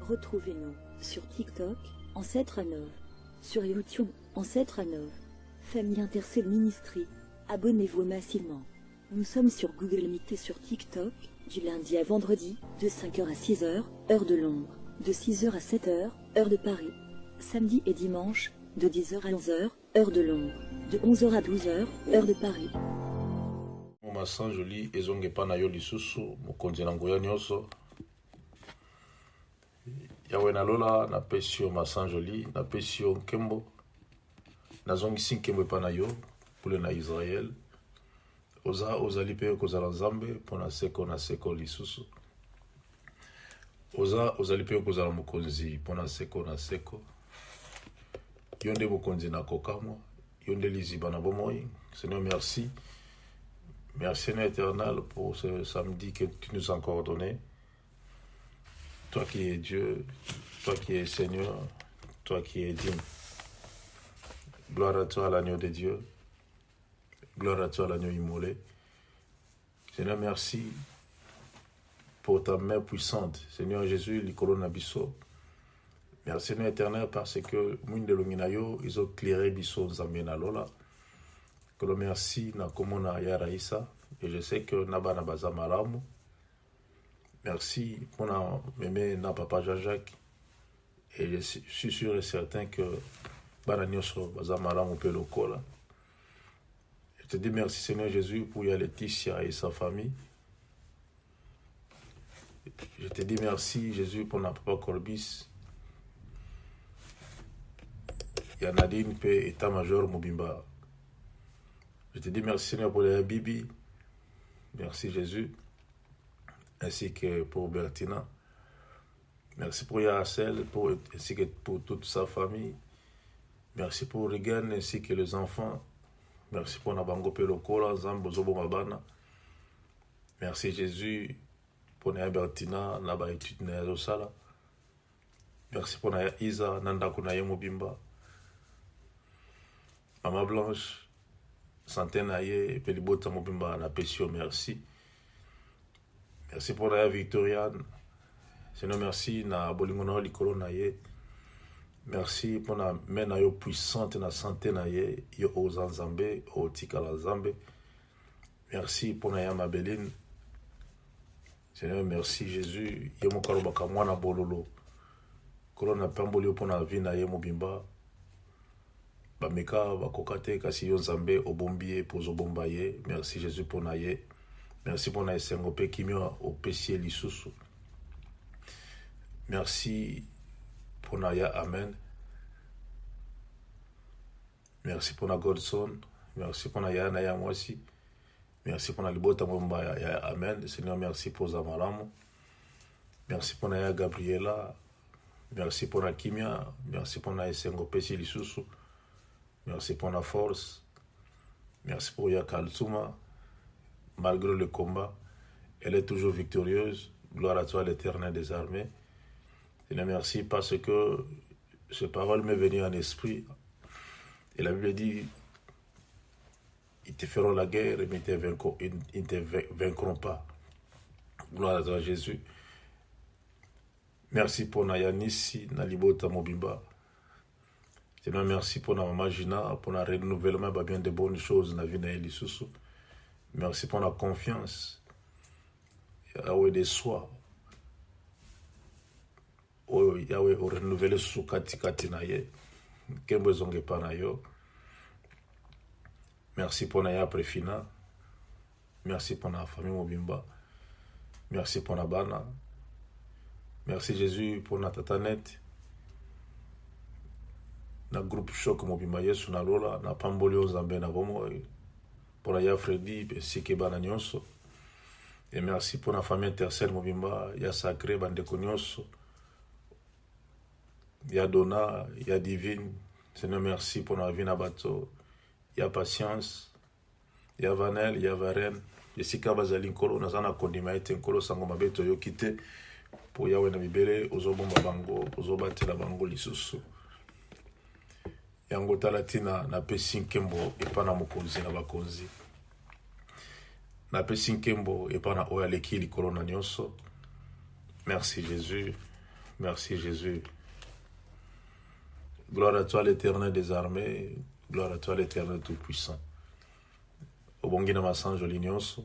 Retrouvez-nous sur TikTok, Ancêtre Anov, sur YouTube, Ancêtre Anov, Famille Intercelle Ministry. Abonnez-vous massivement. Nous sommes sur Google Meet et sur TikTok, du lundi à vendredi, de 5h à 6h, heure de Londres, de 6h à 7h, heure de Paris. Samedi et dimanche, de 10h à 11h, heure de Londres, de 11h à 12h, heure de Paris. Masan joli ezonge pa na yo lisusu mokonzi na nguya nyonso yawe nalola napesi yo masan joli napesi yo nkembo nazongisi nkembo epa na yo pule na Israel ozali mpe kozala nzambe mpo na seko lisusu ozali mpe kozala mokonzi mpo na seko yo nde mokonzi na kokamwa yo nde liziba na bomoi. Seigneur, merci. Merci Seigneur éternel pour ce samedi que tu nous as encore donné. Toi qui es Dieu, toi qui es Seigneur, toi qui es digne. Gloire à toi l'agneau de Dieu. Gloire à toi l'agneau immolé. Seigneur, merci pour ta main puissante. Seigneur Jésus, l'icône nabiso. Merci Seigneur éternel parce que mwinde longinayo ils ont clairé biso nzambe lola. Que le merci na komona ya raisa et je sais que nabana baza malamu. Merci pour na mémé na papa Jean-Jacques et je suis sûr et certain que bana nyonso baza malamu pe lokola. Je te dis merci Seigneur Jésus pour ya Laetitia et sa famille. Je te dis merci Jésus pour na papa Corbis. Ya Nadine pe état-major Mobimba. Je te dis merci Seigneur pour les Bibi, merci Jésus, ainsi que pour Bertina. Merci pour Yassel, ainsi que pour toute sa famille. Merci pour Regan, ainsi que les enfants. Merci pour Nabango Pelokola, Zambo Zobo Mabana. Merci Jésus pour Naya Bertina, Naba étude Naya Zosala. Merci pour Naya Isa, Nanda Kunaye Mobimba. Maman Blanche. Santé naye, Pelibota Mobimba na pesio, merci. Merci pour la Victoriane. Seigneur, merci na bolingono likolo naye. Merci pour la main na yo puissante na santé naye, yo ozanzambe, o tikala zambe. Merci pour la Mabeline. Seigneur, merci Jésus. Yo mokalo baka mwana bololo. Kolo na pamboli pour la vie naye Mobimba. Bameka bakokate kasi yo nzambe obombie pozo bombaye. Merci Jésus pour naye. Merci pour naye sengope kimio opesie lisusu. Merci pour naya amen. Merci pour na Godson. Merci pour naya naya mwasi. Merci pour na libota mwamba ya amen. Seigneur, merci pour Zamalamu. Merci pour naya Gabriela. Merci pour na kimia. Merci pour na sengope si lisusu. Merci pour la force. Merci pour Yakaltsuma. Malgré le combat, elle est toujours victorieuse. Gloire à toi, l'Éternel des armées. Et merci parce que cette parole m'est venue en esprit. Et la Bible dit, ils te feront la guerre, mais ils ne te vaincront pas. Gloire à toi, Jésus. Merci pour Nayanissi, Nalibota Mobimba. Seigneur, merci pour la maman Gina, pour le renouvellement de bien de bonnes choses dans la vie de Elisusu. Merci pour la confiance. Yahweh de soi. Yahweh au renouveler sous kati na ye. Kembo zonge pa na yo. Merci pour la préfina. Merci pour la famille Mobimba. Merci pour la bana. Merci Jésus pour la tatanette. Na groupe choc Mobimba Yesu na lola na pamboli ozambe na bomo pour la ya Freddy sike bana nyonso. Et merci pour la famille intercelle Mobimba ya sacré bandeko nyonso ya Dona ya Divine. Seigneur, merci pour la vie na bato ya Patience ya Vanel ya Varen Jessica bazali nkolo nazana kondima ete nkolo sango mabeto yo kite pour yawe na bibele ozobomba bango ozobatela bango lisusu. Yango talatina na pesi nkembo epana mokonzi na bakonzi. Na pesi nkembo epana oya leki likolo na nyonso. Merci Jésus. Merci Jésus. Gloire à toi l'Éternel des armées. Gloire à toi l'Éternel tout-puissant. Obongi na masanjo linyonso.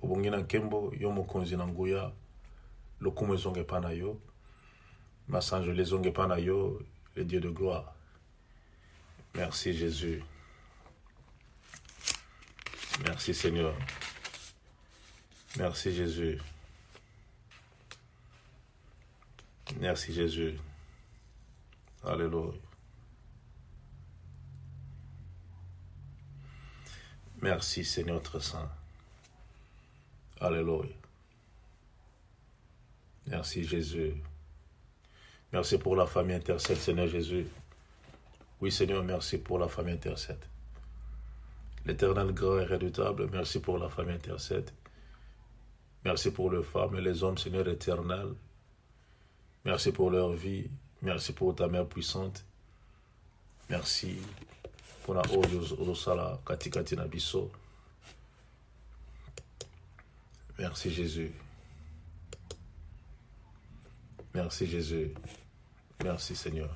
Obongi na nkembo yo mokonzi na nguya. Lokumu ezonge pa na yo. Masanjo lezonge pa na yo, le Dieu de gloire. Merci Jésus. Merci Seigneur. Merci Jésus. Merci Jésus. Alléluia. Merci Seigneur très saint. Alléluia. Merci Jésus. Merci pour la famille intercède, Seigneur Jésus. Oui Seigneur, merci pour la famille intercède. L'Éternel grand et redoutable, merci pour la famille intercède. Merci pour les femmes et les hommes, Seigneur éternel. Merci pour leur vie. Merci pour ta main puissante. Merci pour la Osala Katikati Nabiso. Merci Jésus. Merci Jésus. Merci Seigneur.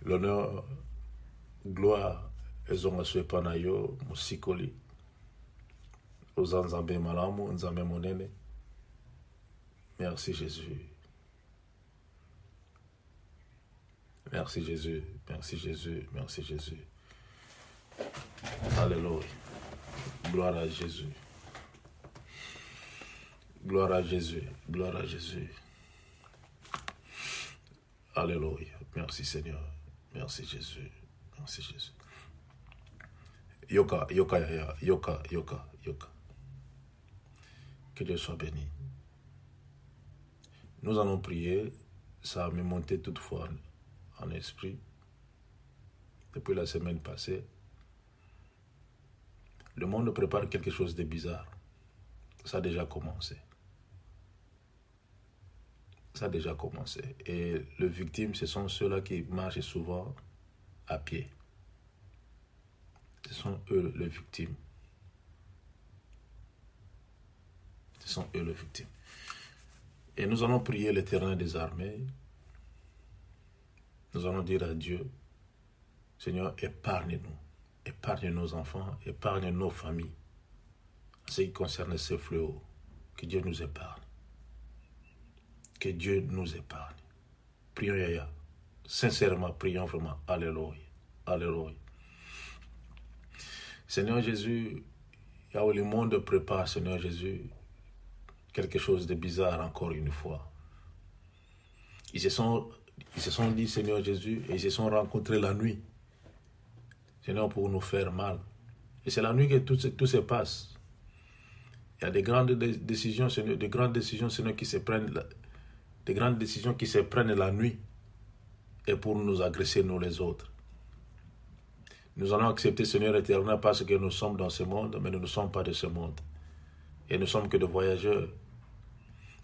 L'honneur, gloire, ezongaswe panayo, musikoli. Ozanzambe malamu, nzambe monene. Merci Jésus. Merci Jésus. Merci Jésus. Merci Jésus. Alléluia. Gloire à Jésus. Gloire à Jésus. Gloire à Jésus. Alléluia. Merci Seigneur. Merci Jésus. Merci Jésus. Yoka, yoka, yoka, yoka, yoka. Que Dieu soit béni. Nous allons prier. Ça m'est monté toutefois en esprit. Depuis la semaine passée. Le monde prépare quelque chose de bizarre. Ça a déjà commencé. Ça a déjà commencé. Et les victimes, ce sont ceux-là qui marchent souvent à pied. Ce sont eux les victimes. Ce sont eux les victimes. Et nous allons prier l'Éternel des armées. Nous allons dire à Dieu, Seigneur, épargne-nous. Épargne nos enfants, épargne nos familles. En ce qui concerne ces fléaux, que Dieu nous épargne. Que Dieu nous épargne. Prions, Yaya. Sincèrement, prions vraiment. Alléluia. Alléluia. Seigneur Jésus, là où le monde prépare, Seigneur Jésus, quelque chose de bizarre encore une fois. Ils se sont dit, Seigneur Jésus, et ils se sont rencontrés la nuit. Seigneur, pour nous faire mal. Et c'est la nuit que tout se passe. Il y a des grandes décisions, Seigneur, Seigneur, qui se prennent, des grandes décisions qui se prennent la nuit, et pour nous agresser, nous les autres. Nous allons accepter, Seigneur éternel, parce que nous sommes dans ce monde, mais nous ne sommes pas de ce monde. Et nous ne sommes que des voyageurs.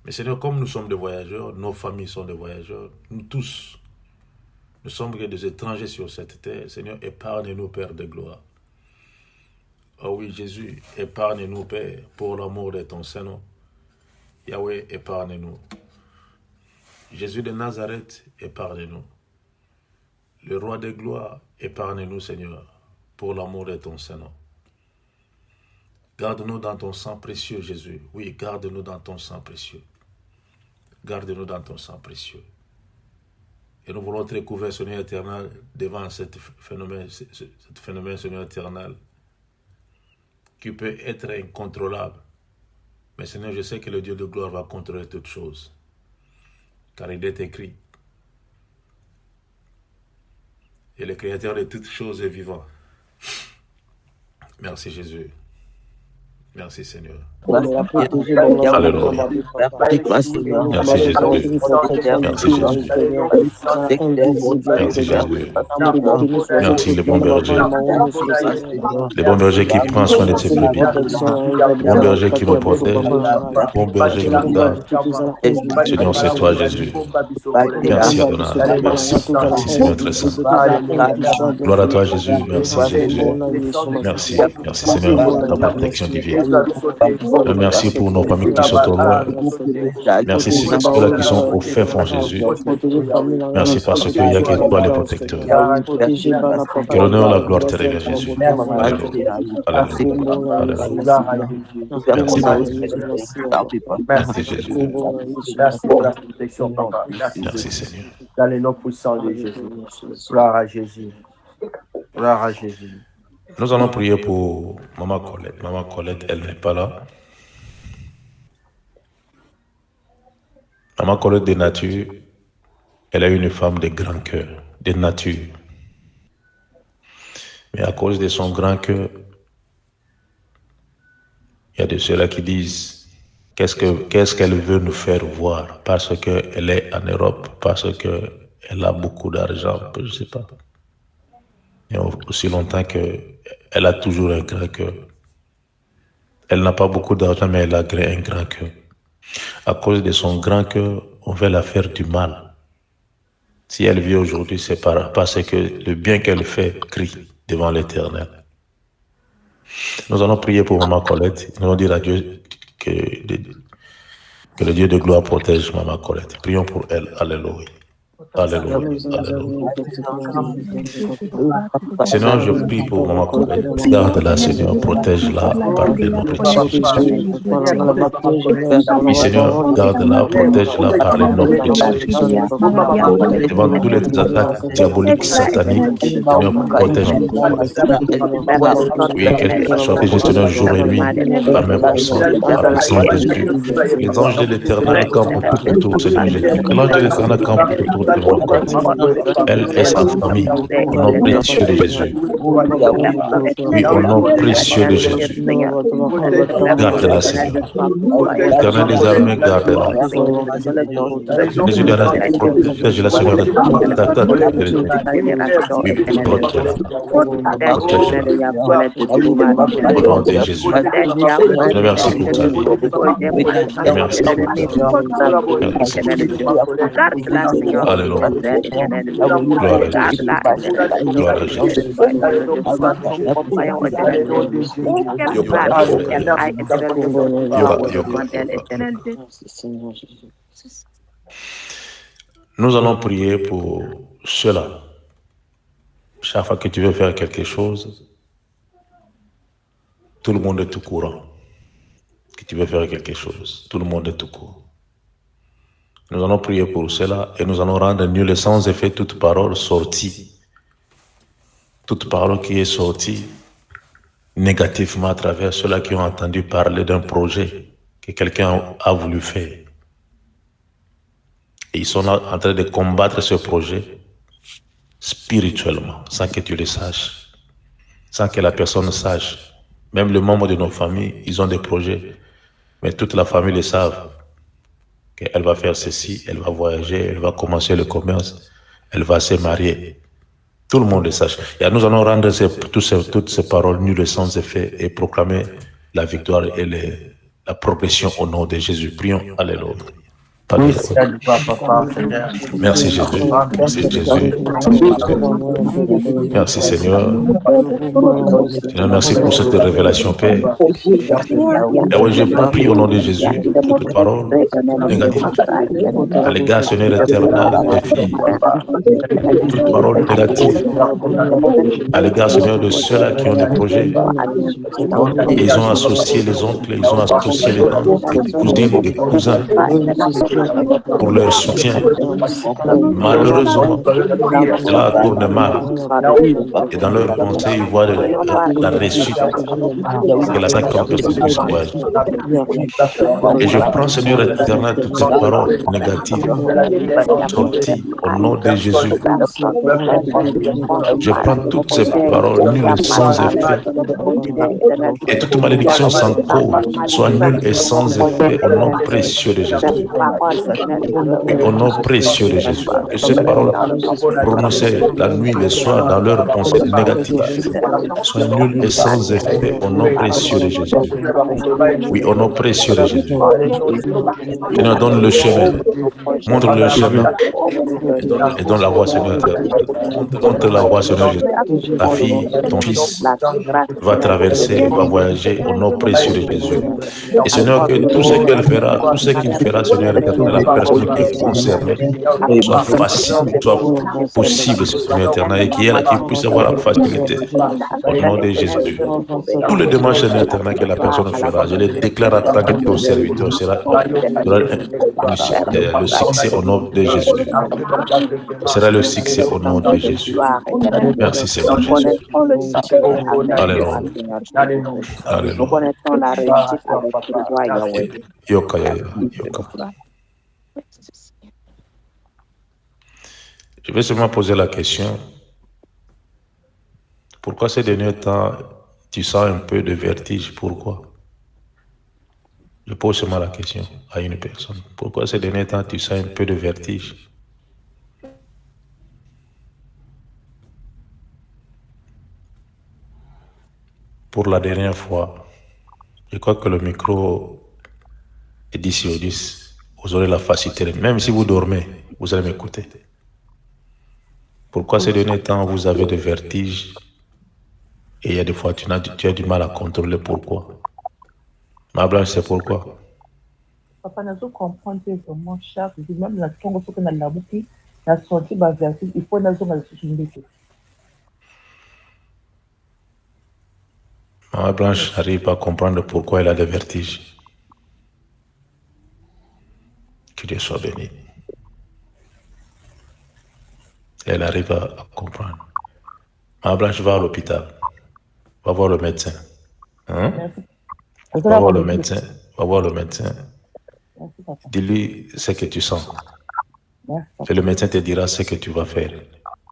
Mais Seigneur, comme nous sommes des voyageurs, nos familles sont des voyageurs, nous tous, nous sommes que des étrangers sur cette terre. Seigneur, épargne-nous, Père de gloire. Oh oui, Jésus, épargne-nous, Père, pour l'amour de ton Saint-Nom. Yahweh, épargne-nous. Jésus de Nazareth, épargne-nous. Le roi de gloire, épargne-nous, Seigneur, pour l'amour de ton Saint-Nom. Garde-nous dans ton sang précieux, Jésus. Oui, garde-nous dans ton sang précieux. Garde-nous dans ton sang précieux. Et nous voulons te recouvrir, Seigneur éternel, devant ce phénomène, Seigneur éternel, qui peut être incontrôlable. Mais Seigneur, je sais que le Dieu de gloire va contrôler toutes choses. Car il est écrit. Et le Créateur de toutes choses est vivant. Merci Jésus. Merci Seigneur. Alléluia. Merci Jésus. Merci Jésus. Merci Jésus. Merci le bon berger. Le bon berger qui prend soin de ses brebis. Le bon berger qui nous protège. Le bon berger qui nous garde. Seigneur, c'est toi Jésus. Merci Adonai. Merci. Merci Seigneur très saint. Gloire à toi Jésus. Merci Jésus. Merci. Merci Seigneur pour ta protection divine. Merci pour nos familles qui sont au loin. Merci pour ceux-là qui sont au fait fond Jésus. Merci parce qu'il y a que toi les protecteurs. Que l'honneur et la gloire te reviennent Jésus. Alléluia. Alléluia. Merci. Merci Jésus. Merci pour la protection, papa. Merci Seigneur. Dans les noms puissants de Jésus. Gloire à Jésus. Gloire à Jésus. Nous allons prier pour Maman Colette. Maman Colette, elle n'est pas là. Maman Colette de nature, elle est une femme de grand cœur, de nature. Mais à cause de son grand cœur, il y a de ceux-là qui disent qu'est-ce qu'elle veut nous faire voir parce qu'elle est en Europe, parce qu'elle a beaucoup d'argent, je ne sais pas. Et aussi longtemps qu'elle a toujours un grand cœur. Elle n'a pas beaucoup d'argent, mais elle a un grand cœur. À cause de son grand cœur, on veut la faire du mal. Si elle vit aujourd'hui, c'est parce que le bien qu'elle fait crie devant l'Éternel. Nous allons prier pour Maman Colette. Nous allons dire à Dieu que le Dieu de gloire protège Maman Colette. Prions pour elle. Alléluia. Alléluia. Alléluia. Seigneur, je prie pour Maman Colette. Garde-la, Seigneur, protège-la par les noms précieux de Jésus. Oui, Seigneur, garde-la, protège-la par les noms précieux de Jésus. Devant tous les attaques diaboliques, sataniques, Seigneur, protège-moi. Oui, qu'elle soit protégée, Seigneur, jour et nuit, par même puissance, par le sang de Jésus. Les anges de l'Éternel campent tout autour, Seigneur Jésus. L'ange de l'Éternel campe tout autour de Maman Colette. Elle et sa famille, au nom précieux de Jésus. Oui, au nom précieux de Jésus. Garde-la, Seigneur. Éternel des armées, garde-la. Jésus de la protège-la, Seigneur. Oui, protège-la. Protège-la. Au nom de Jésus. Merci pour ta vie. Merci pour ta vie. Alléluia. Gloire à Jésus. Gloire à Jésus. Nous allons prier pour cela. Chaque fois que tu veux faire quelque chose, tout le monde est au courant que tu veux faire quelque chose. Tout le monde est au courant. Nous allons prier pour cela et nous allons rendre nul et sans effet toute parole sortie. Toute parole qui est sortie négativement à travers ceux-là qui ont entendu parler d'un projet que quelqu'un a voulu faire. Et ils sont en train de combattre ce projet spirituellement, sans que tu le saches, sans que la personne sache. Même les membres de nos familles, ils ont des projets, mais toute la famille le savent. Elle va faire ceci, elle va voyager, elle va commencer le commerce, elle va se marier. Tout le monde le sache. Et nous allons rendre toutes ces paroles nulles sans effet et proclamer la victoire et la progression au nom de Jésus. Prions. Alléluia. Merci Jésus. Merci Jésus. Merci Seigneur. Seigneur, merci pour cette révélation, Père. Et oui, je prie au nom de Jésus toute parole négative à l'égard, Seigneur éternel, des filles. Toute parole négative à l'égard, Seigneur, de ceux-là qui ont des projets. Ils ont associé les oncles, ils ont associé les tantes, les cousines, les cousins pour leur soutien. Malheureusement, cela tourne mal. Et dans leur pensée, ils voient la réussite. Et la 50 personnes puissent voyager. Et je prends, Seigneur éternel, toutes ces paroles négatives sorties au nom de Jésus. Je prends toutes ces paroles nulles sans effet. Et toute malédiction sans cause soit nulle et sans effet au nom précieux de Jésus. Au nom précieux de Jésus, que ces paroles prononcées la nuit, le soir, dans leurs pensées négatives, soient nulles et sans effet. Au nom précieux de Jésus. Oui, au nom précieux de Jésus. Seigneur, donne le chemin. Montre le chemin et donne la voie, Seigneur. Montre la voie, Seigneur Jésus. Ta fille, ton fils va traverser, va voyager au nom précieux de Jésus. Et Seigneur, que tout ce qu'elle fera, tout ce qu'il fera, Seigneur éternel, la personne qui est concernée, soit facile, soit possible, Seigneur éternel, et qu'il puisse avoir la facilité. Au nom de Jésus. Tous les demandes, Seigneur éternel, que la personne fera, je les déclare en tant que ton serviteur, sera le succès au nom de Jésus. Sera le succès au nom de Jésus. Merci Seigneur Jésus. Alléluia. Alléluia. Yoka, yoka. Je vais seulement poser la question. Pourquoi ces derniers temps, tu sens un peu de vertige? Pourquoi? Je pose seulement la question à une personne. Pourquoi ces derniers temps, tu sens un peu de vertige? Pour la dernière fois, je crois que le micro est d'ici au 10. Vous aurez la facilité. Même si vous dormez, vous allez m'écouter. Pourquoi ces derniers temps, vous avez des vertiges? Et il y a des fois, tu as du mal à contrôler. Pourquoi? Ma Blanche, c'est pourquoi? Papa, nous comprendre que vraiment chaque jour, même la tongue que nous avons bouqué, la sortie de vertige, il faut nous avoir le Ma Blanche n'arrive pas à comprendre pourquoi elle a des vertiges. Que Dieu soit béni. Elle arrive à comprendre. Ma Blanche va à l'hôpital. Va voir le médecin. Hein? Va voir le médecin. Va voir le médecin. Dis-lui ce que tu sens. Et le médecin te dira ce que tu vas faire.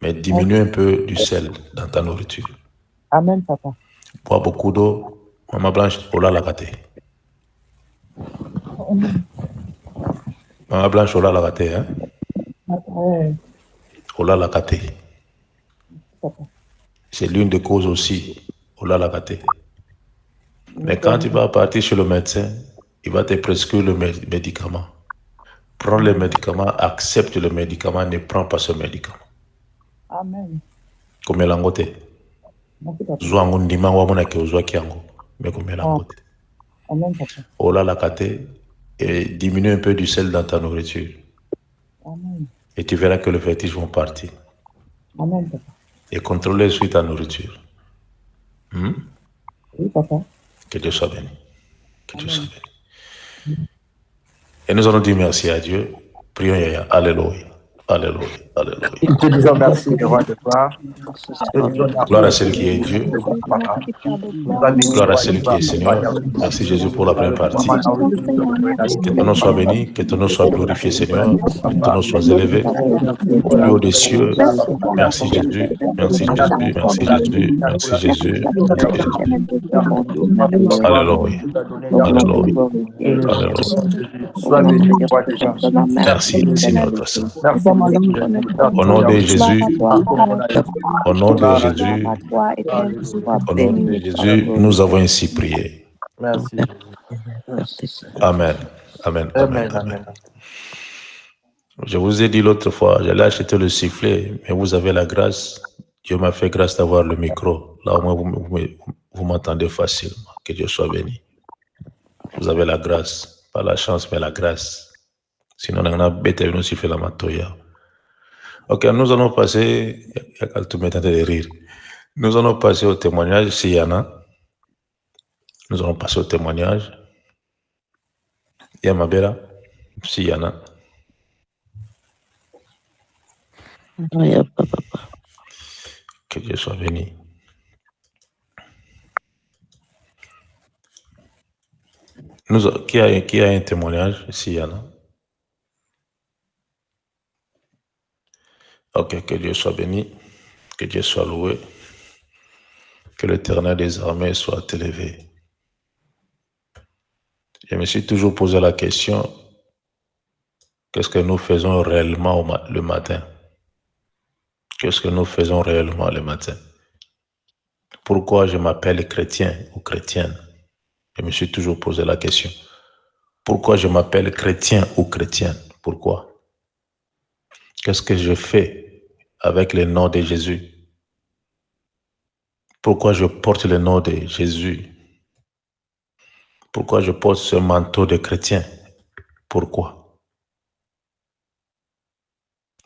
Mais diminue un peu du sel dans ta nourriture. Amen, papa. Bois beaucoup d'eau. Maman Blanche, ola la gâté. Maman Blanche, ola la gâté, hein? Ola la gâté. C'est l'une des causes aussi. Ola la gâté. Mais quand tu vas partir chez le médecin, il va te prescrire le médicament. Prends le médicament, accepte le médicament, ne prends pas ce médicament. Amen. Comme l'angote. Zouango ndima wa mona ke ozwa kiango. Mais comme l'angote. Amen, papa. Ola la kate et diminue un peu du sel dans ta nourriture. Amen. Et tu verras que les vertiges vont partir. Amen, papa. Et contrôler sur ta nourriture. Oui, papa. Que Dieu soit béni. Que Dieu soit béni. Et nous allons dire merci à Dieu. Prions, Yaya. Alléluia. Alléluia. Alléluia. Te disons merci, le roi de gloire. Gloire à celle qui est Dieu. Gloire à celle qui est Seigneur. Merci Jésus pour la première partie. Que ton nom soit béni, que ton nom soit glorifié Seigneur, que ton nom soit élevé au plus haut des cieux. Merci Jésus, merci Jésus, merci Jésus, merci Jésus. Alléluia. Alléluia. Alléluia. Merci Seigneur notre Saint. Au nom de Jésus, au nom de Jésus, au nom de Jésus, nous avons ainsi prié. Merci. Amen. Amen. Amen. Amen. Je vous ai dit l'autre fois, j'allais acheter le sifflet, mais vous avez la grâce. Dieu m'a fait grâce d'avoir le micro. Là, au moins, vous m'entendez facilement. Que Dieu soit béni. Vous avez la grâce. Pas la chance, mais la grâce. Sinon, on a bête à nous siffler la matoya. Ok, nous allons passer. Il y a tout le temps de rire. Nous allons passer au témoignage, s'il y en a. Nous allons passer au témoignage. Il y a Mabera, s'il y en a. Que Dieu soit béni. Qui a un témoignage, s'il y en a? Ok, que Dieu soit béni, que Dieu soit loué, que l'Éternel des armées soit élevé. Je me suis toujours posé la question, Qu'est-ce que nous faisons réellement le matin? Qu'est-ce que nous faisons réellement le matin? Pourquoi je m'appelle chrétien ou chrétienne? Je me suis toujours posé la question. Pourquoi je m'appelle chrétien ou chrétienne? Pourquoi? Qu'est-ce que je fais avec le nom de Jésus? Pourquoi je porte le nom de Jésus? Pourquoi je porte ce manteau de chrétien? Pourquoi?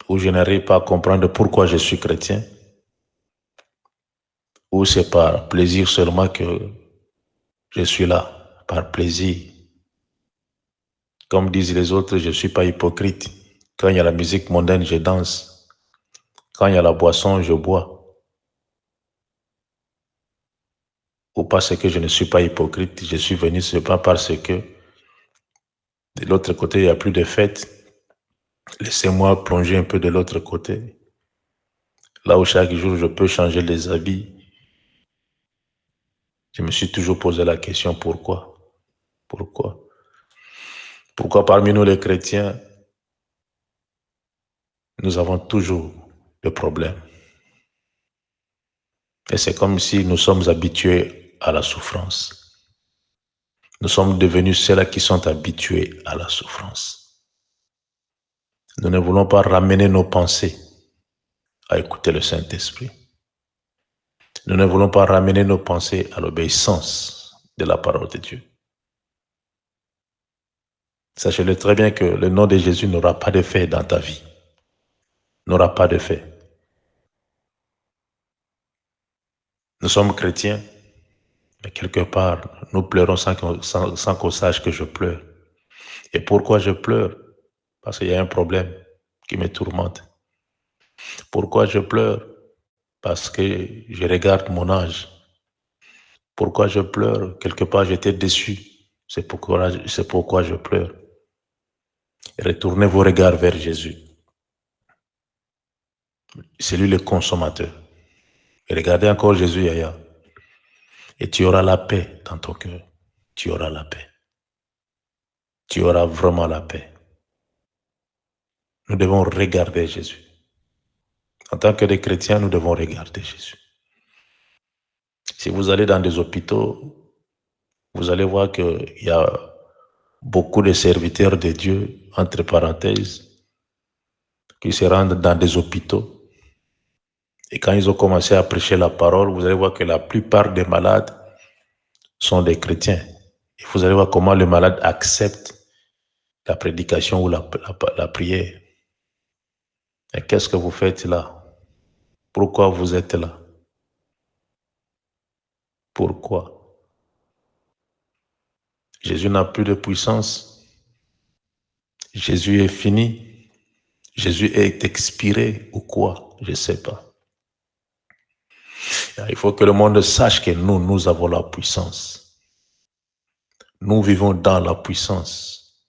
Ou je n'arrive pas à comprendre pourquoi je suis chrétien? Ou c'est par plaisir seulement que je suis là, par plaisir? Comme disent les autres, je ne suis pas hypocrite. Quand il y a la musique mondaine, je danse. Quand il y a la boisson, je bois. Ou parce que je ne suis pas hypocrite, je suis venu seulement parce que de l'autre côté, il n'y a plus de fête. Laissez-moi plonger un peu de l'autre côté. Là où chaque jour, je peux changer les habits. Je me suis toujours posé la question, pourquoi? Pourquoi? Pourquoi parmi nous les chrétiens, nous avons toujours le problème? Et c'est comme si nous sommes habitués à la souffrance. Nous sommes devenus ceux-là qui sont habitués à la souffrance. Nous ne voulons pas ramener nos pensées à écouter le Saint-Esprit. Nous ne voulons pas ramener nos pensées à l'obéissance de la parole de Dieu. Sachez-le très bien que le nom de Jésus n'aura pas d'effet dans ta vie. N'aura pas d'effet. Nous sommes chrétiens, mais quelque part, nous pleurons sans qu'on sache que je pleure. Et pourquoi je pleure? Parce qu'il y a un problème qui me tourmente. Pourquoi je pleure? Parce que je regarde mon âge. Pourquoi je pleure? Quelque part, j'étais déçu. C'est pourquoi je pleure. Retournez vos regards vers Jésus. C'est lui le consommateur. Et regardez encore Jésus, Yaya. Et tu auras la paix dans ton cœur. Tu auras la paix. Tu auras vraiment la paix. Nous devons regarder Jésus. En tant que des chrétiens, nous devons regarder Jésus. Si vous allez dans des hôpitaux, vous allez voir qu'il y a beaucoup de serviteurs de Dieu, entre parenthèses, qui se rendent dans des hôpitaux. Et quand ils ont commencé à prêcher la parole, vous allez voir que la plupart des malades sont des chrétiens. Et vous allez voir comment le malade accepte la prédication ou la prière. Et qu'est-ce que vous faites là? Pourquoi vous êtes là? Pourquoi? Jésus n'a plus de puissance. Jésus est fini. Jésus est expiré ou quoi? Je ne sais pas. Il faut que le monde sache que nous avons la puissance. Nous vivons dans la puissance.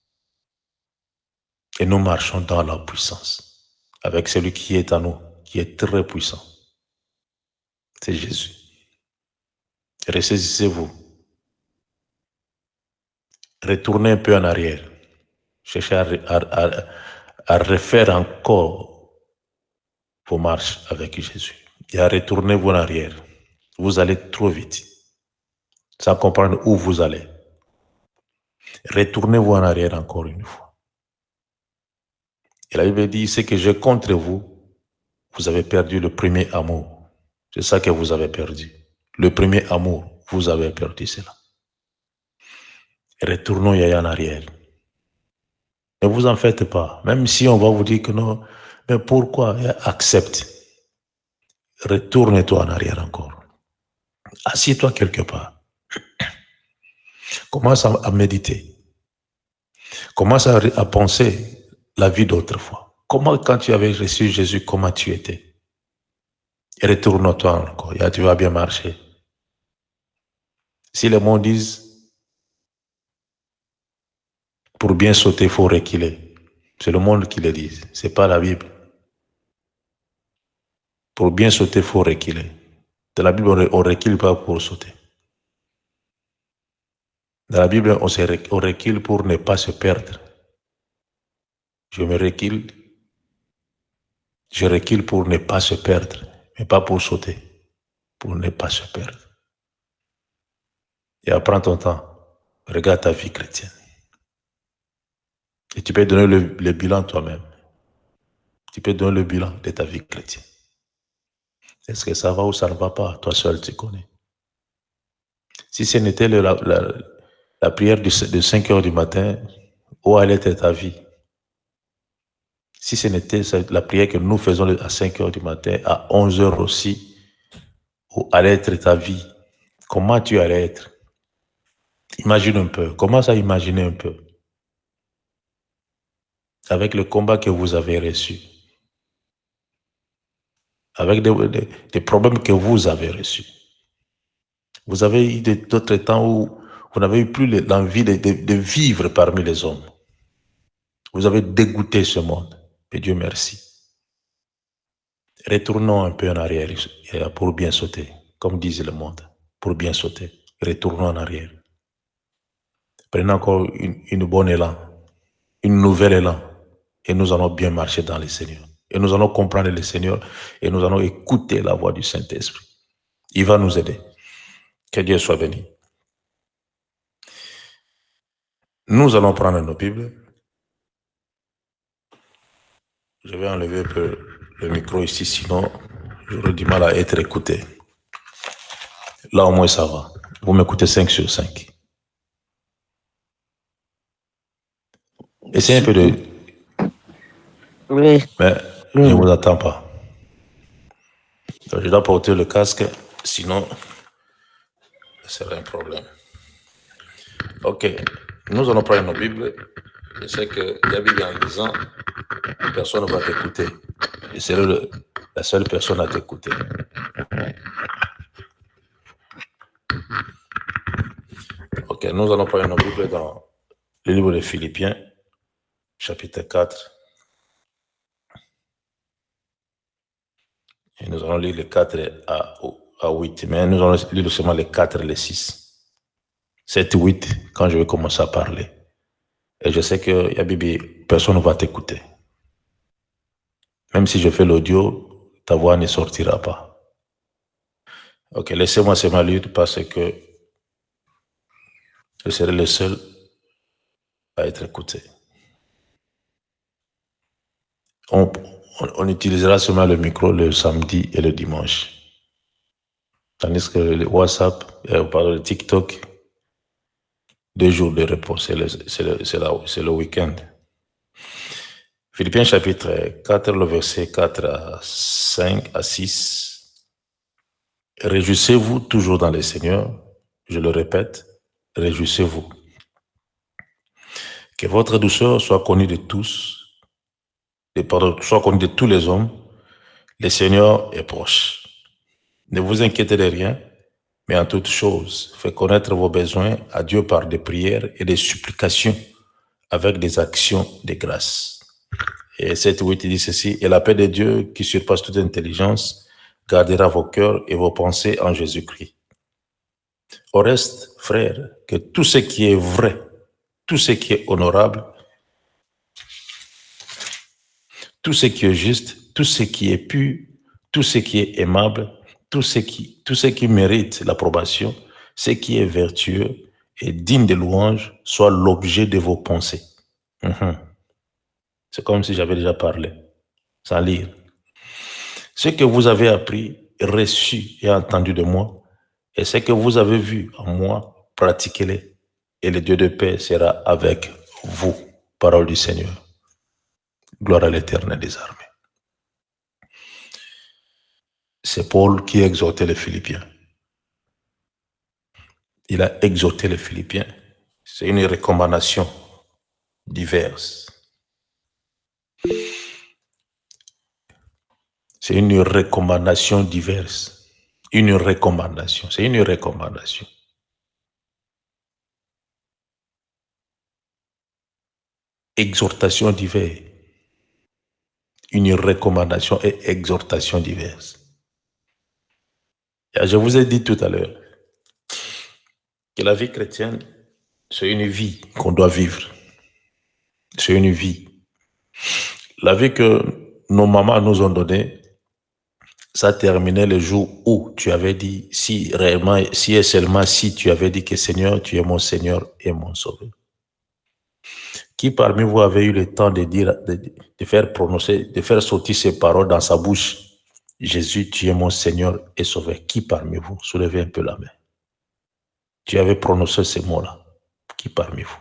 Et nous marchons dans la puissance. Avec celui qui est en nous, qui est très puissant. C'est Jésus. Ressaisissez-vous. Retournez un peu en arrière. Cherchez à refaire encore vos marches avec Jésus. Et à retourner vous en arrière. Vous allez trop vite. Sans comprendre où vous allez. Retournez-vous en arrière encore une fois. Et la Bible dit, c'est que j'ai contre vous, vous avez perdu le premier amour. C'est ça que vous avez perdu. Le premier amour, vous avez perdu cela. Retournons Yaya en arrière. Ne vous en faites pas. Même si on va vous dire que non, mais pourquoi? Accepte. Retourne-toi en arrière encore. Assieds-toi quelque part. Commence à méditer. Commence à penser la vie d'autrefois. Comment, quand tu avais reçu Jésus, comment tu étais? Et retourne-toi encore. Tu vas bien marcher. Si les mots disent pour bien sauter, il faut reculer. C'est le monde qui le dit. Ce n'est pas la Bible. Pour bien sauter, il faut reculer. Dans la Bible, on ne recule pas pour sauter. Dans la Bible, on recule pour ne pas se perdre. je me recule. Je recule pour ne pas se perdre, mais pas pour sauter, pour ne pas se perdre. Et prends ton temps. Regarde ta vie chrétienne. Et tu peux donner le bilan toi-même. Tu peux donner le bilan de ta vie chrétienne. Est-ce que ça va ou ça ne va pas? Toi seul, tu connais. Si ce n'était la prière de 5 heures du matin, où allait être ta vie? Si ce n'était la prière que nous faisons à 5 heures du matin, à 11 heures aussi, où allait être ta vie? Comment tu allais être? Imagine un peu. Commence à imaginer un peu. Avec le combat que vous avez reçu. Avec des problèmes que vous avez reçus. Vous avez eu d'autres temps où vous n'avez eu plus l'envie de vivre parmi les hommes. Vous avez dégoûté ce monde. Et Dieu merci. Retournons un peu en arrière pour bien sauter, comme disait le monde. Pour bien sauter. Retournons en arrière. Prenons encore une bonne élan. Une nouvelle élan. Et nous allons bien marcher dans le Seigneur. Et nous allons comprendre le Seigneur. Et nous allons écouter la voix du Saint-Esprit. Il va nous aider. Que Dieu soit béni. Nous allons prendre nos Bibles. Je vais enlever un peu le micro ici, sinon j'aurai du mal à être écouté. Là, au moins, ça va. Vous m'écoutez 5 sur 5. Essayez un peu de... Oui. Mais je ne vous attends pas. Donc, je dois porter le casque, sinon, ce serait un problème. Ok. Nous allons prendre nos Bibles. Je sais que David, en lisant, personne ne va t'écouter. Et c'est la seule personne à t'écouter. Ok, nous allons prendre nos Bibles dans le livre de Philippiens, chapitre 4. Et nous allons lire les 4 à 8. Mais nous allons lire seulement les 4 et les 6. 7 et 8, quand je vais commencer à parler. Et je sais que Yabibi, personne ne va t'écouter. Même si je fais l'audio, ta voix ne sortira pas. Ok, laissez-moi seulement lire parce que je serai le seul à être écouté. On utilisera seulement le micro le samedi et le dimanche. Tandis que le WhatsApp, le TikTok, 2 jours de repos, c'est le week-end. Philippiens chapitre 4, le verset 4 à 5 à 6. Réjouissez-vous toujours dans le Seigneur. Je le répète, réjouissez-vous. Que votre douceur soit connue de tous, soit connue de tous les hommes. Le Seigneur est proche. Ne vous inquiétez de rien, mais en toutes choses, faites connaître vos besoins à Dieu par des prières et des supplications avec des actions de grâce. Et 7-8 dit ceci, et la paix de Dieu qui surpasse toute intelligence gardera vos cœurs et vos pensées en Jésus-Christ. Au reste, frères, que tout ce qui est vrai, tout ce qui est honorable, tout ce qui est juste, tout ce qui est pur, tout ce qui est aimable, tout ce qui mérite l'approbation, ce qui est vertueux et digne de louange, soit l'objet de vos pensées. C'est comme si j'avais déjà parlé, sans lire. Ce que vous avez appris, reçu et entendu de moi, et ce que vous avez vu en moi, pratiquez-les, et le Dieu de paix sera avec vous. Parole du Seigneur. Gloire à l'Éternel des armées. C'est Paul qui exhortait les Philippiens. Il a exhorté les Philippiens. C'est une recommandation diverse. C'est une recommandation diverse. Une recommandation. C'est une recommandation. Exhortation diverse. Une recommandation et exhortation diverse. Je vous ai dit tout à l'heure que la vie chrétienne, c'est une vie qu'on doit vivre. C'est une vie. La vie que nos mamans nous ont donnée, ça terminait le jour où tu avais dit, si réellement, si et seulement si tu avais dit que Seigneur, tu es mon Seigneur et mon Sauveur. Qui parmi vous avait eu le temps de dire, de faire prononcer, de faire sortir ces paroles dans sa bouche? Jésus, tu es mon Seigneur et Sauveur. Qui parmi vous? Soulevez un peu la main. Tu avais prononcé ces mots-là. Qui parmi vous?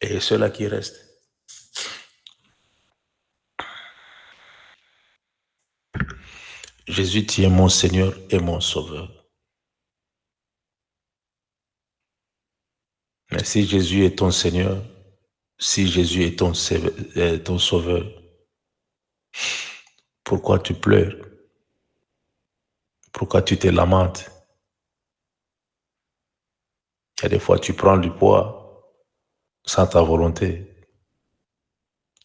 Et ceux-là qui restent. Jésus, tu es mon Seigneur et mon Sauveur. Mais si Jésus est ton Seigneur, si Jésus est ton Sauveur, pourquoi tu pleures? Pourquoi tu te lamentes? Il y a des fois, tu prends du poids sans ta volonté.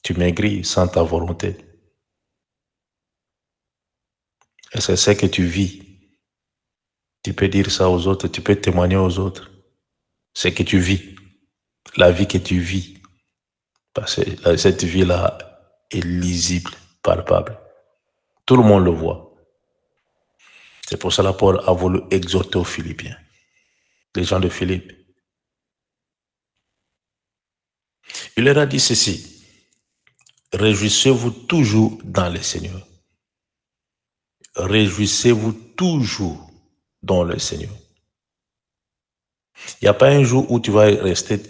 Tu maigris sans ta volonté. Et c'est ce que tu vis. Tu peux dire ça aux autres, tu peux témoigner aux autres. C'est que tu vis, la vie que tu vis. Parce que cette vie-là est lisible, palpable. Tout le monde le voit. C'est pour cela que Paul a voulu exhorter aux Philippiens, les gens de Philippe. Il leur a dit ceci: réjouissez-vous toujours dans le Seigneur. Réjouissez-vous toujours dans le Seigneur. Il n'y a pas un jour où tu vas rester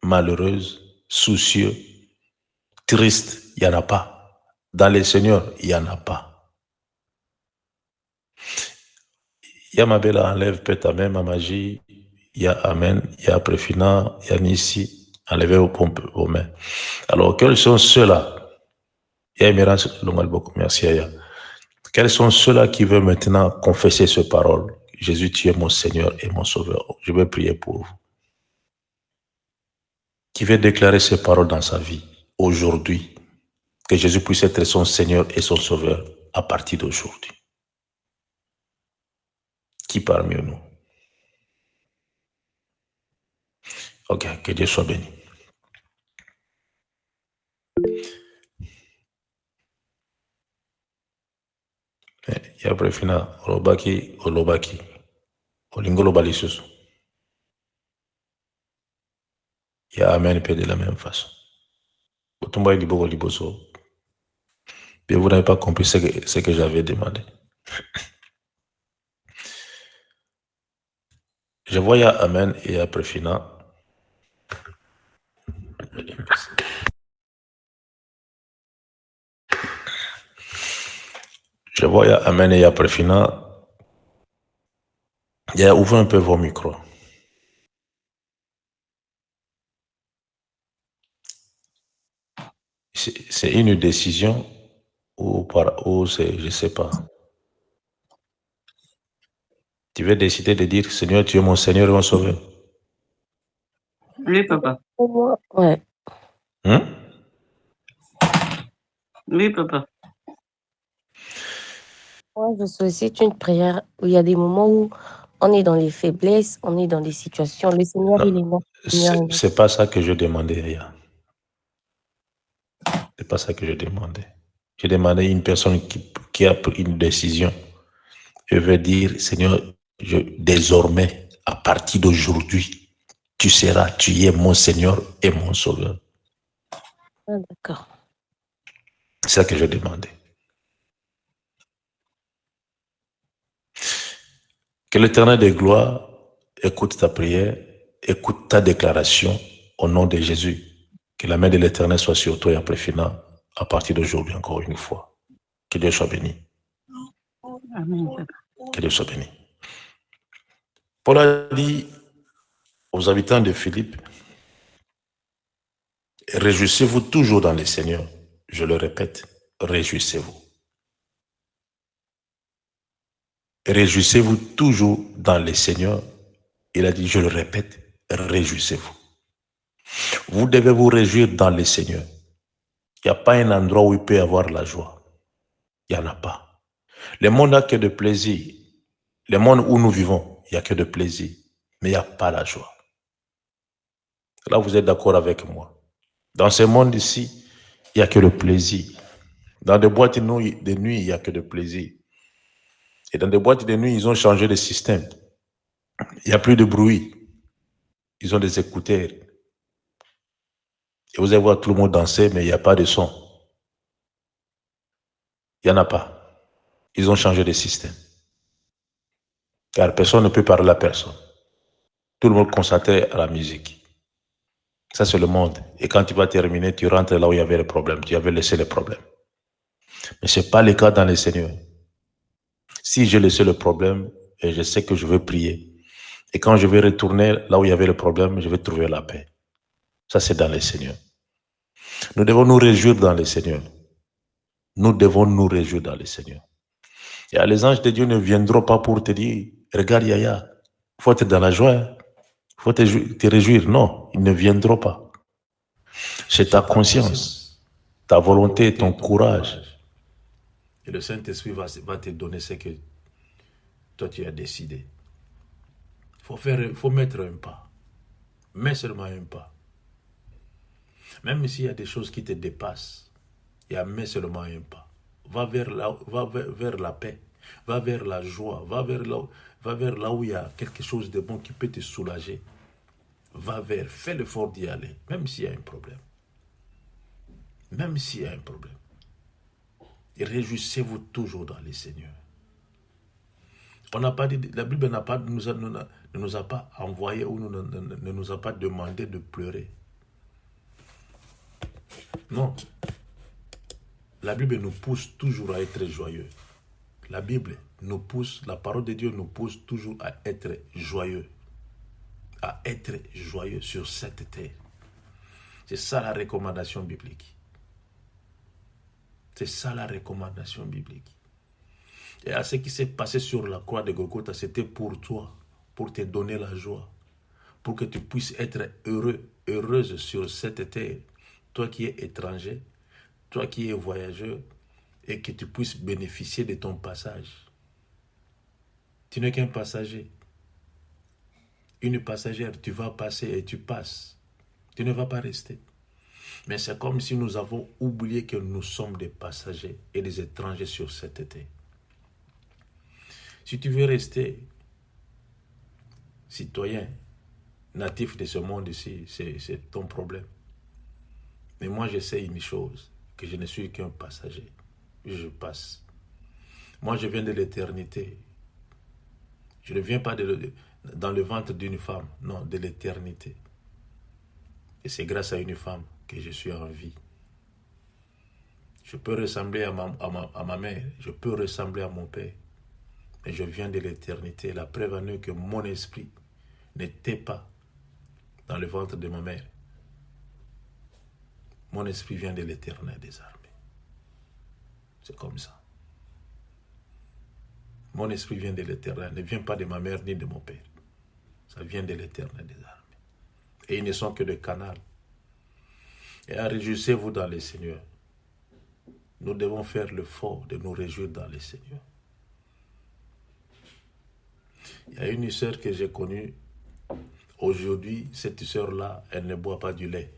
malheureuse, soucieux, triste. Il n'y en a pas. Dans le Seigneur, il n'y en a pas. Il y a ma belle enlève peut ta main, ma magie. Il y a Amen, il y a Préfina, il y a Nissi. Enlevez vos mains. Alors, quels sont ceux-là? Il y a Emirance Longalboko, merci Aya. Quels sont ceux-là qui veulent maintenant confesser ces paroles? Jésus, tu es mon Seigneur et mon Sauveur. Je vais prier pour vous. Qui veut déclarer ces paroles dans sa vie aujourd'hui? Que Jésus puisse être son Seigneur et son Sauveur à partir d'aujourd'hui. Qui parmi nous? Ok, que Dieu soit béni. Ya Préfina, Olobaki, Olingolo Balisusu. Ya Amen peut de la même façon. Otumba Libogo Liboso. Bien, vous n'avez pas compris ce que j'avais demandé. Je vois ya Amen et ya Préfina. Je vois ya Amen et ya Préfina. Ouvrez un peu vos micros. C'est une décision ou c'est, je ne sais pas. Tu veux décider de dire, Seigneur, tu es mon Seigneur et mon Sauveur. Oui, papa. Ouais. Oui, papa. Moi, je sollicite une prière où il y a des moments où on est dans les faiblesses, on est dans des situations. Le Seigneur, il est là. C'est pas ça que je demandais, Ria. C'est pas ça que je demandais. J'ai demandé à une personne qui a pris une décision. Je veux dire, Seigneur, désormais, à partir d'aujourd'hui, tu es mon Seigneur et mon Sauveur. Ah, d'accord. C'est ça que je demandais. Que l'Éternel de gloire écoute ta prière, écoute ta déclaration au nom de Jésus. Que la main de l'Éternel soit sur toi et après final, à partir d'aujourd'hui encore une fois. Que Dieu soit béni. Amen. Que Dieu soit béni. Paul a dit aux habitants de Philippe, réjouissez-vous toujours dans le Seigneur. Je le répète, réjouissez-vous. Réjouissez-vous toujours dans le Seigneur. Il a dit, je le répète, réjouissez-vous. Vous devez vous réjouir dans le Seigneur. Il n'y a pas un endroit où il peut y avoir la joie. Il n'y en a pas. Le monde n'a que de plaisir. Le monde où nous vivons, il n'y a que de plaisir. Mais il n'y a pas la joie. Là, vous êtes d'accord avec moi. Dans ce monde ici, il n'y a que le plaisir. Dans des boîtes de nuit, il n'y a que de plaisir. Et dans des boîtes de nuit, ils ont changé de système. Il n'y a plus de bruit. Ils ont des écouteurs. Et vous allez voir tout le monde danser, mais il n'y a pas de son. Il n'y en a pas. Ils ont changé de système. Car personne ne peut parler à personne. Tout le monde concentré à la musique. Ça, c'est le monde. Et quand tu vas terminer, tu rentres là où il y avait le problème. Tu avais laissé le problème. Mais ce n'est pas le cas dans le Seigneur. Si j'ai laissé le problème, et je sais que je veux prier, et quand je vais retourner là où il y avait le problème, je vais trouver la paix. Ça, c'est dans le Seigneur. Nous devons nous réjouir dans le Seigneur. Nous devons nous réjouir dans le Seigneur. Et les anges de Dieu ne viendront pas pour te dire, regarde Yaya, il faut être dans la joie, il faut te réjouir. Non, ils ne viendront pas. C'est ta conscience, ta volonté, ton courage. Et le Saint-Esprit va te donner ce que toi tu as décidé. Il faut mettre un pas. Mets seulement un pas. Même s'il y a des choses qui te dépassent, mets seulement un pas. Va vers la paix, va vers la joie, va vers là où il y a quelque chose de bon qui peut te soulager. Fais l'effort d'y aller, même s'il y a un problème. Même s'il y a un problème. Et réjouissez-vous toujours dans les Seigneurs. On n'a pas dit, la Bible ne nous a pas envoyé ou ne nous a pas demandé de pleurer. Non. La Bible nous pousse toujours à être joyeux. La parole de Dieu nous pousse toujours à être joyeux. À être joyeux sur cette terre. C'est ça la recommandation biblique. C'est ça la recommandation biblique. Et à ce qui s'est passé sur la croix de Golgotha, c'était pour toi, pour te donner la joie, pour que tu puisses être heureux, heureuse sur cette terre. Toi qui es étranger, toi qui es voyageur, et que tu puisses bénéficier de ton passage. Tu n'es qu'un passager. Une passagère, tu vas passer et tu passes. Tu ne vas pas rester. Mais c'est comme si nous avons oublié que nous sommes des passagers et des étrangers sur cette terre. Si tu veux rester citoyen, natif de ce monde ici, c'est ton problème. Mais moi, je sais une chose, que je ne suis qu'un passager. Je passe. Moi, je viens de l'éternité. Je ne viens pas dans le ventre d'une femme, non, de l'éternité. Et c'est grâce à une femme que je suis en vie. Je peux ressembler à ma mère, je peux ressembler à mon père, mais je viens de l'éternité. La preuve en est que mon esprit n'était pas dans le ventre de ma mère. Mon esprit vient de l'Éternel des armées. C'est comme ça. Mon esprit vient de l'Éternel, ne vient pas de ma mère ni de mon père. Ça vient de l'Éternel des armées. Et ils ne sont que des canaux. Et réjouissez-vous dans le Seigneur. Nous devons faire l'effort de nous réjouir dans le Seigneur. Il y a une sœur que j'ai connue. Aujourd'hui, cette sœur-là, elle ne boit pas du lait.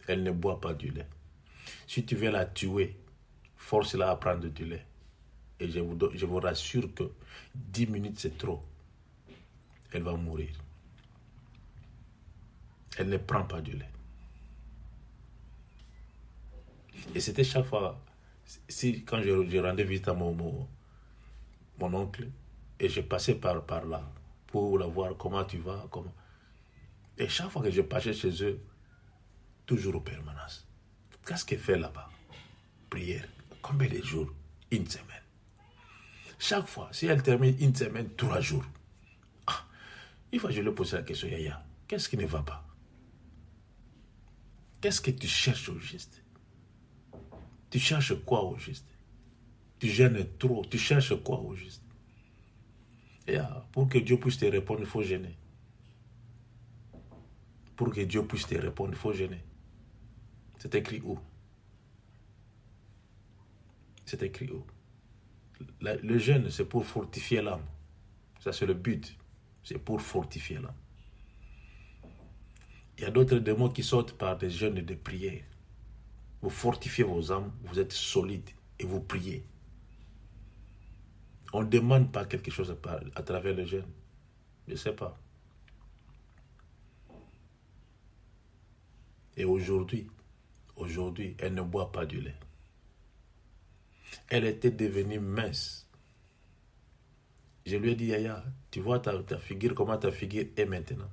Elle ne boit pas du lait. Si tu veux la tuer, force-la à prendre du lait. Et je vous rassure que 10 minutes, c'est trop. Elle va mourir. Elle ne prend pas du lait. Et c'était chaque fois, quand je rendais visite à mon oncle, et je passais par là, pour la voir, comment tu vas, comment. Et chaque fois que je passais chez eux, toujours aux permanences. Qu'est-ce qu'elle fait là-bas? Prière. Combien de jours? Une semaine. Chaque fois, si elle termine une semaine, 3 jours. Une fois, je lui posais la question, Yaya, qu'est-ce qui ne va pas? Qu'est-ce que tu cherches au juste? Tu cherches quoi au juste? Tu gênes trop, tu cherches quoi au juste? Et pour que Dieu puisse te répondre, il faut gêner. Pour que Dieu puisse te répondre, il faut gêner. C'est écrit où? C'est écrit où? Le jeûne, c'est pour fortifier l'âme. Ça, c'est le but. C'est pour fortifier l'âme. Il y a d'autres démons qui sortent par des jeûnes et des prières. Vous fortifiez vos âmes, vous êtes solides et vous priez. On ne demande pas quelque chose à travers le jeûne. Je ne sais pas. Et aujourd'hui, elle ne boit pas du lait. Elle était devenue mince. Je lui ai dit, Yaya, tu vois ta figure, comment ta figure est maintenant.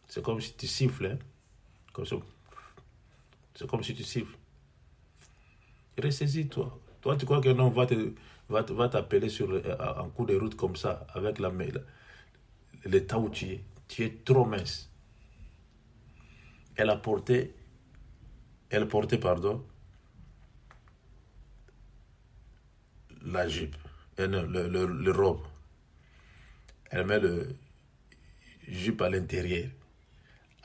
C'est comme si tu siffles. Hein? C'est comme si tu siffles. Ressaisis-toi. Toi, tu crois qu'un homme va t'appeler en cours de route comme ça, avec l'état où tu es. Tu es trop mince. Elle portait, la jupe, le robe. Elle met le jupe à l'intérieur.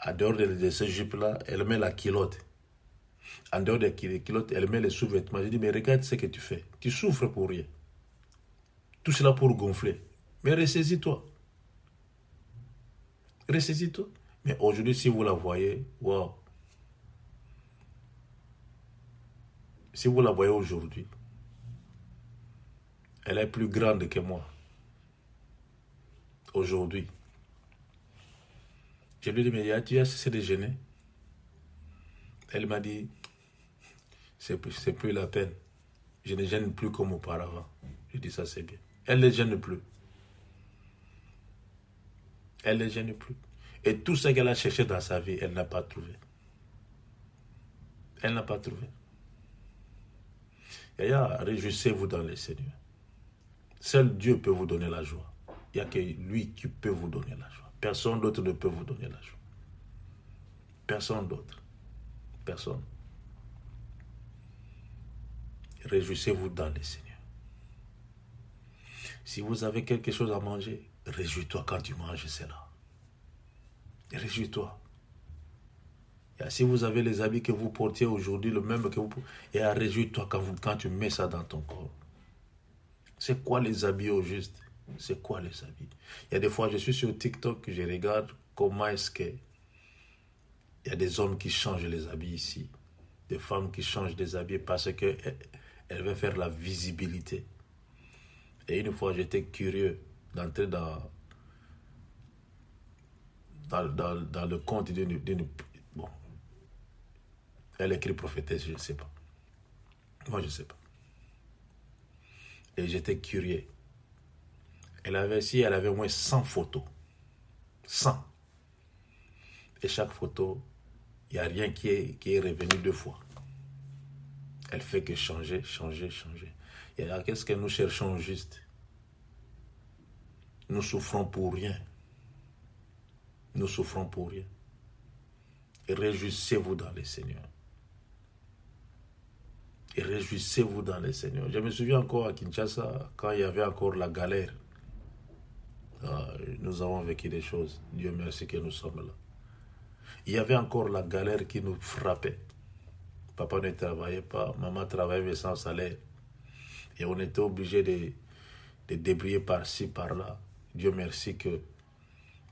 En dehors de ce jupe-là, elle met la culotte. En dehors de la culotte, elle met les sous-vêtements. Je dis, mais regarde ce que tu fais. Tu souffres pour rien. Tout cela pour gonfler. Mais ressaisis-toi. Ressaisis-toi. Mais aujourd'hui, si vous la voyez, waouh. Si vous la voyez aujourd'hui, elle est plus grande que moi. Aujourd'hui. Je lui ai dit, mais tu as cessé de gêner. Elle m'a dit, c'est plus la peine. Je ne gêne plus comme auparavant. Je dis, ça c'est bien. Elle ne gêne plus. Elle ne gêne plus. Et tout ce qu'elle a cherché dans sa vie, elle n'a pas trouvé. Elle n'a pas trouvé. Yaya, réjouissez-vous dans le Seigneur. Seul Dieu peut vous donner la joie. Il n'y a que lui qui peut vous donner la joie. Personne d'autre ne peut vous donner la joie. Personne d'autre. Personne. Réjouissez-vous dans le Seigneur. Si vous avez quelque chose à manger, réjouis-toi quand tu manges cela. Réjouis-toi. Et si vous avez les habits que vous portiez aujourd'hui, le même que vous portez, et réjouis-toi quand tu mets ça dans ton corps. C'est quoi les habits au juste? C'est quoi les habits? Il y a des fois, je suis sur TikTok, je regarde comment est-ce que il y a des hommes qui changent les habits ici, des femmes qui changent des habits parce qu'elles veulent faire la visibilité. Et une fois, j'étais curieux d'entrer dans le compte d'une... Bon, elle écrit prophétesse, je ne sais pas. Moi, je ne sais pas. Et j'étais curieux. Elle avait au moins 100 photos. 100. Et chaque photo, il n'y a rien qui est revenu 2 fois. Elle fait que changer. Et là, qu'est-ce que nous cherchons juste? Nous souffrons pour rien. Nous souffrons pour rien. Et réjouissez-vous dans le Seigneur. Et réjouissez-vous dans le Seigneur. Je me souviens encore à Kinshasa, quand il y avait encore la galère. Nous avons vécu des choses. Dieu merci que nous sommes là. Il y avait encore la galère qui nous frappait. Papa ne travaillait pas, maman travaillait sans salaire. Et on était obligé de débrouiller par-ci, par-là. Dieu merci que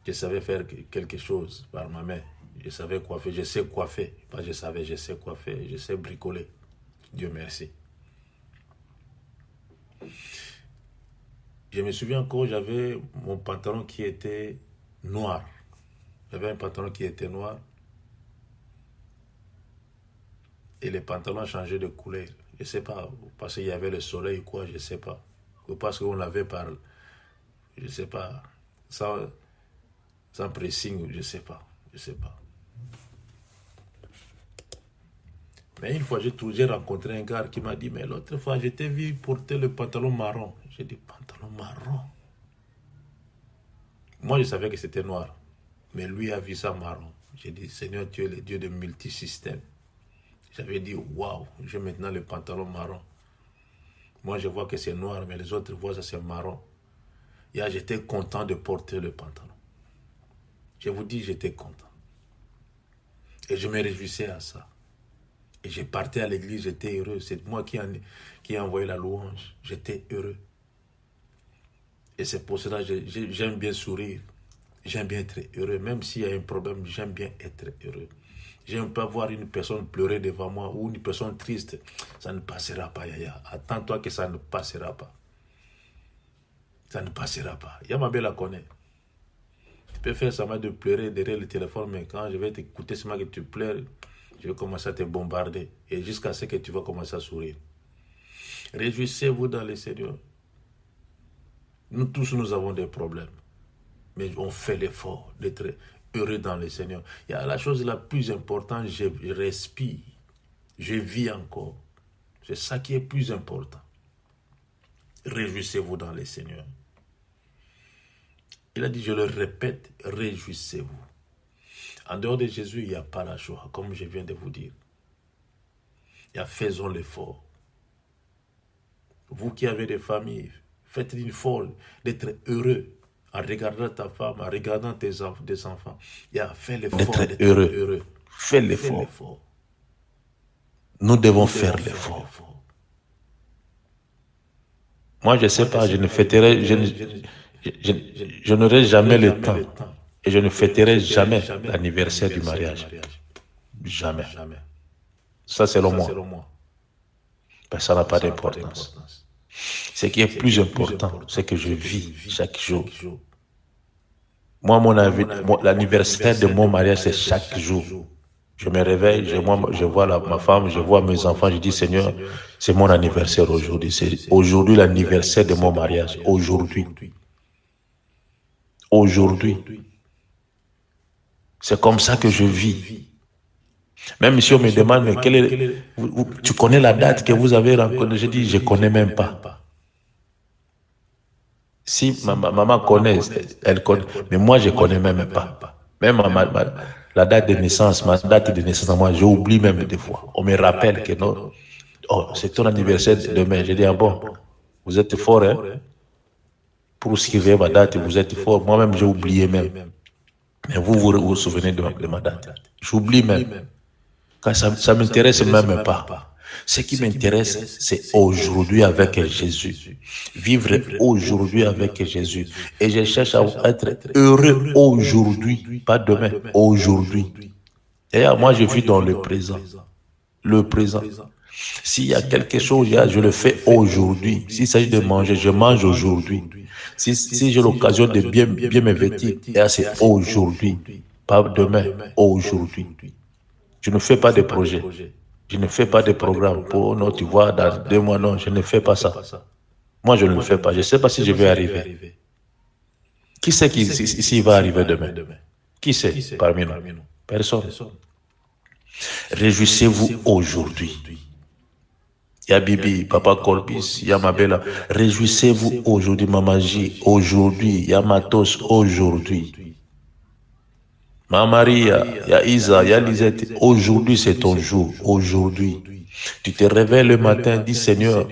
je savais faire quelque chose par ma main. Je savais coiffer, je sais coiffer. Pas je sais coiffer, je sais bricoler. Dieu merci. Je me souviens encore, j'avais mon pantalon qui était noir. J'avais un pantalon qui était noir. Et les pantalons changeaient de couleur. Je ne sais pas, parce qu'il y avait le soleil ou quoi, je ne sais pas. Ou parce qu'on l'avait par, je ne sais pas, sans pressing, je ne sais pas. Mais une fois, j'ai rencontré un gars qui m'a dit, mais l'autre fois, je t'ai vu porter le pantalon marron. J'ai dit, pantalon marron? Moi, je savais que c'était noir. Mais lui a vu ça marron. J'ai dit, Seigneur, tu es le Dieu de multisystèmes. J'avais dit, waouh, j'ai maintenant le pantalon marron. Moi, je vois que c'est noir, mais les autres voient que c'est marron. Et j'étais content de porter le pantalon. Je vous dis, j'étais content. Et je me réjouissais à ça. Et je partais à l'église, j'étais heureux. C'est moi qui ai envoyé la louange. J'étais heureux. Et c'est pour cela que j'aime bien sourire. J'aime bien être heureux. Même s'il y a un problème, j'aime bien être heureux. J'aime pas voir une personne pleurer devant moi ou une personne triste. Ça ne passera pas, Yaya. Attends-toi que ça ne passera pas. Ça ne passera pas. Yamabé la connaît. Tu peux faire semblant de pleurer derrière le téléphone, mais quand je vais t'écouter seulement que tu pleures, je vais commencer à te bombarder. Et jusqu'à ce que tu vas commencer à sourire. Réjouissez-vous dans le Seigneur. Nous tous, nous avons des problèmes. Mais on fait l'effort d'être heureux dans le Seigneur. Il y a la chose la plus importante, je respire. Je vis encore. C'est ça qui est plus important. Réjouissez-vous dans le Seigneur. Il a dit, je le répète, réjouissez-vous. En dehors de Jésus, il n'y a pas la joie, comme je viens de vous dire. Il y a faisons l'effort. Vous qui avez des familles, faites l'effort d'être heureux en regardant ta femme, en regardant tes enfants. Il y a fait l'effort d'être heureux. Fais l'effort. Nous devons faire l'effort. Moi, je ne sais pas, je ne fêterai, je n'aurai jamais le temps. Et je ne fêterai jamais l'anniversaire du mariage. Jamais. Ça, selon moi. Parce que ça n'a pas d'importance. Ce qui est plus important, c'est que je vis chaque jour. Moi, l'anniversaire de mon mariage, c'est chaque jour. Je me réveille, je vois ma femme, je vois mes enfants, je dis, Seigneur, c'est mon anniversaire aujourd'hui. C'est aujourd'hui l'anniversaire de mon mariage. Aujourd'hui. C'est comme ça que je vis. Même si on me demande, mais tu connais la date que vous avez rencontrée? Je dis, je ne connais même pas. Si ma maman connaît, elle connaît. Mais moi, je ne connais même pas. Même la date de naissance, ma date de naissance, moi, j'oublie même des fois. On me rappelle que non. Oh, c'est ton anniversaire demain. Je dis, ah bon, vous êtes fort, hein? Pour escrire ma date, vous êtes fort. Moi-même, j'ai oublié même. Mais vous souvenez de ma date. J'oublie même. Quand ça ne m'intéresse même pas. Ce qui m'intéresse, c'est aujourd'hui avec Jésus. Vivre aujourd'hui avec Jésus. Et je cherche à être heureux aujourd'hui, pas demain, aujourd'hui. Et moi, je vis dans le présent. Le présent. S'il y a quelque chose, je le fais aujourd'hui. S'il s'agit de manger, je mange aujourd'hui. Si j'ai l'occasion de bien me vêtir, c'est aujourd'hui, pas demain, aujourd'hui. Je ne fais pas de projets. Je ne fais pas de programme. Pour non, tu vois, dans 2 mois, non, je ne fais pas ça. Moi, je ne le fais pas. Je ne sais pas si je vais arriver. Qui sait s'il va arriver demain? Qui sait parmi nous? Personne. Réjouissez-vous aujourd'hui. Il y a Bibi, Papa Colbis, il y a Mabella. Réjouissez-vous aujourd'hui, Mamaji, aujourd'hui. Il y a Matos, aujourd'hui. Ma Maria, il y a Isa, il y a Lisette. Aujourd'hui, c'est ton jour. Aujourd'hui. Tu te réveilles le matin, dis Seigneur,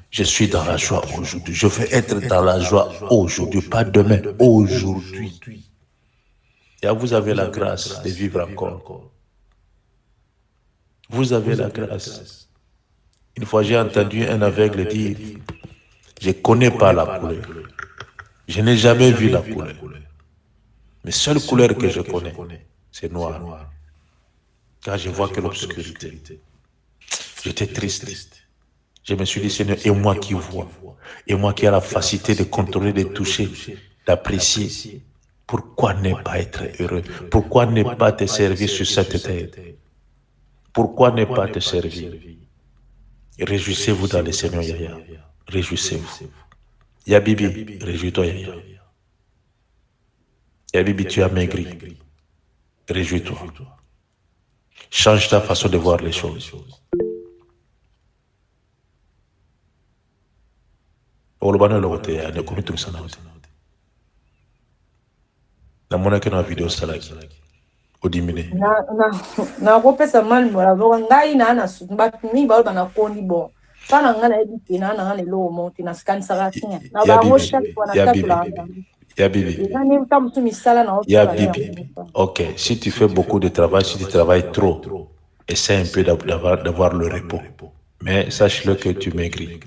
je suis dans la joie aujourd'hui. Je veux être dans la joie aujourd'hui, pas demain, aujourd'hui. Et vous avez la grâce de vivre encore. Vous avez la grâce. Une fois, j'ai entendu un aveugle dire, je ne connais pas la couleur. Je n'ai jamais vu la couleur. Mais seule couleur que je connais, c'est noir. Car je vois que l'obscurité. J'étais triste. Je me suis dit, Seigneur, et moi qui vois, et moi qui ai la facilité de contrôler, de toucher, d'apprécier, pourquoi ne pas être heureux? Pourquoi ne pas te servir sur cette terre? Pourquoi ne pas te servir? Réjouissez-vous dans le Seigneur, Yaya. Réjouissez-vous. Yabibi, réjouis-toi, Yaya. Yabibi, tu as maigri. Réjouis-toi. Change ta façon de voir les choses. Olobana lokote ya ne komitum sana. Na mona ke na video salaki. Odimine. Na kopesa mali mola bo ngai na na sumba ni ba bana koni bo. Kana ngana edite na ngana lo monti na scan sarakinya. Na ba ngosha kwa na tatula. Yabibi. Ok, si tu fais beaucoup de travail, si tu travailles trop, essaie un peu d'avoir le repos. Mais sache-le que tu maigris.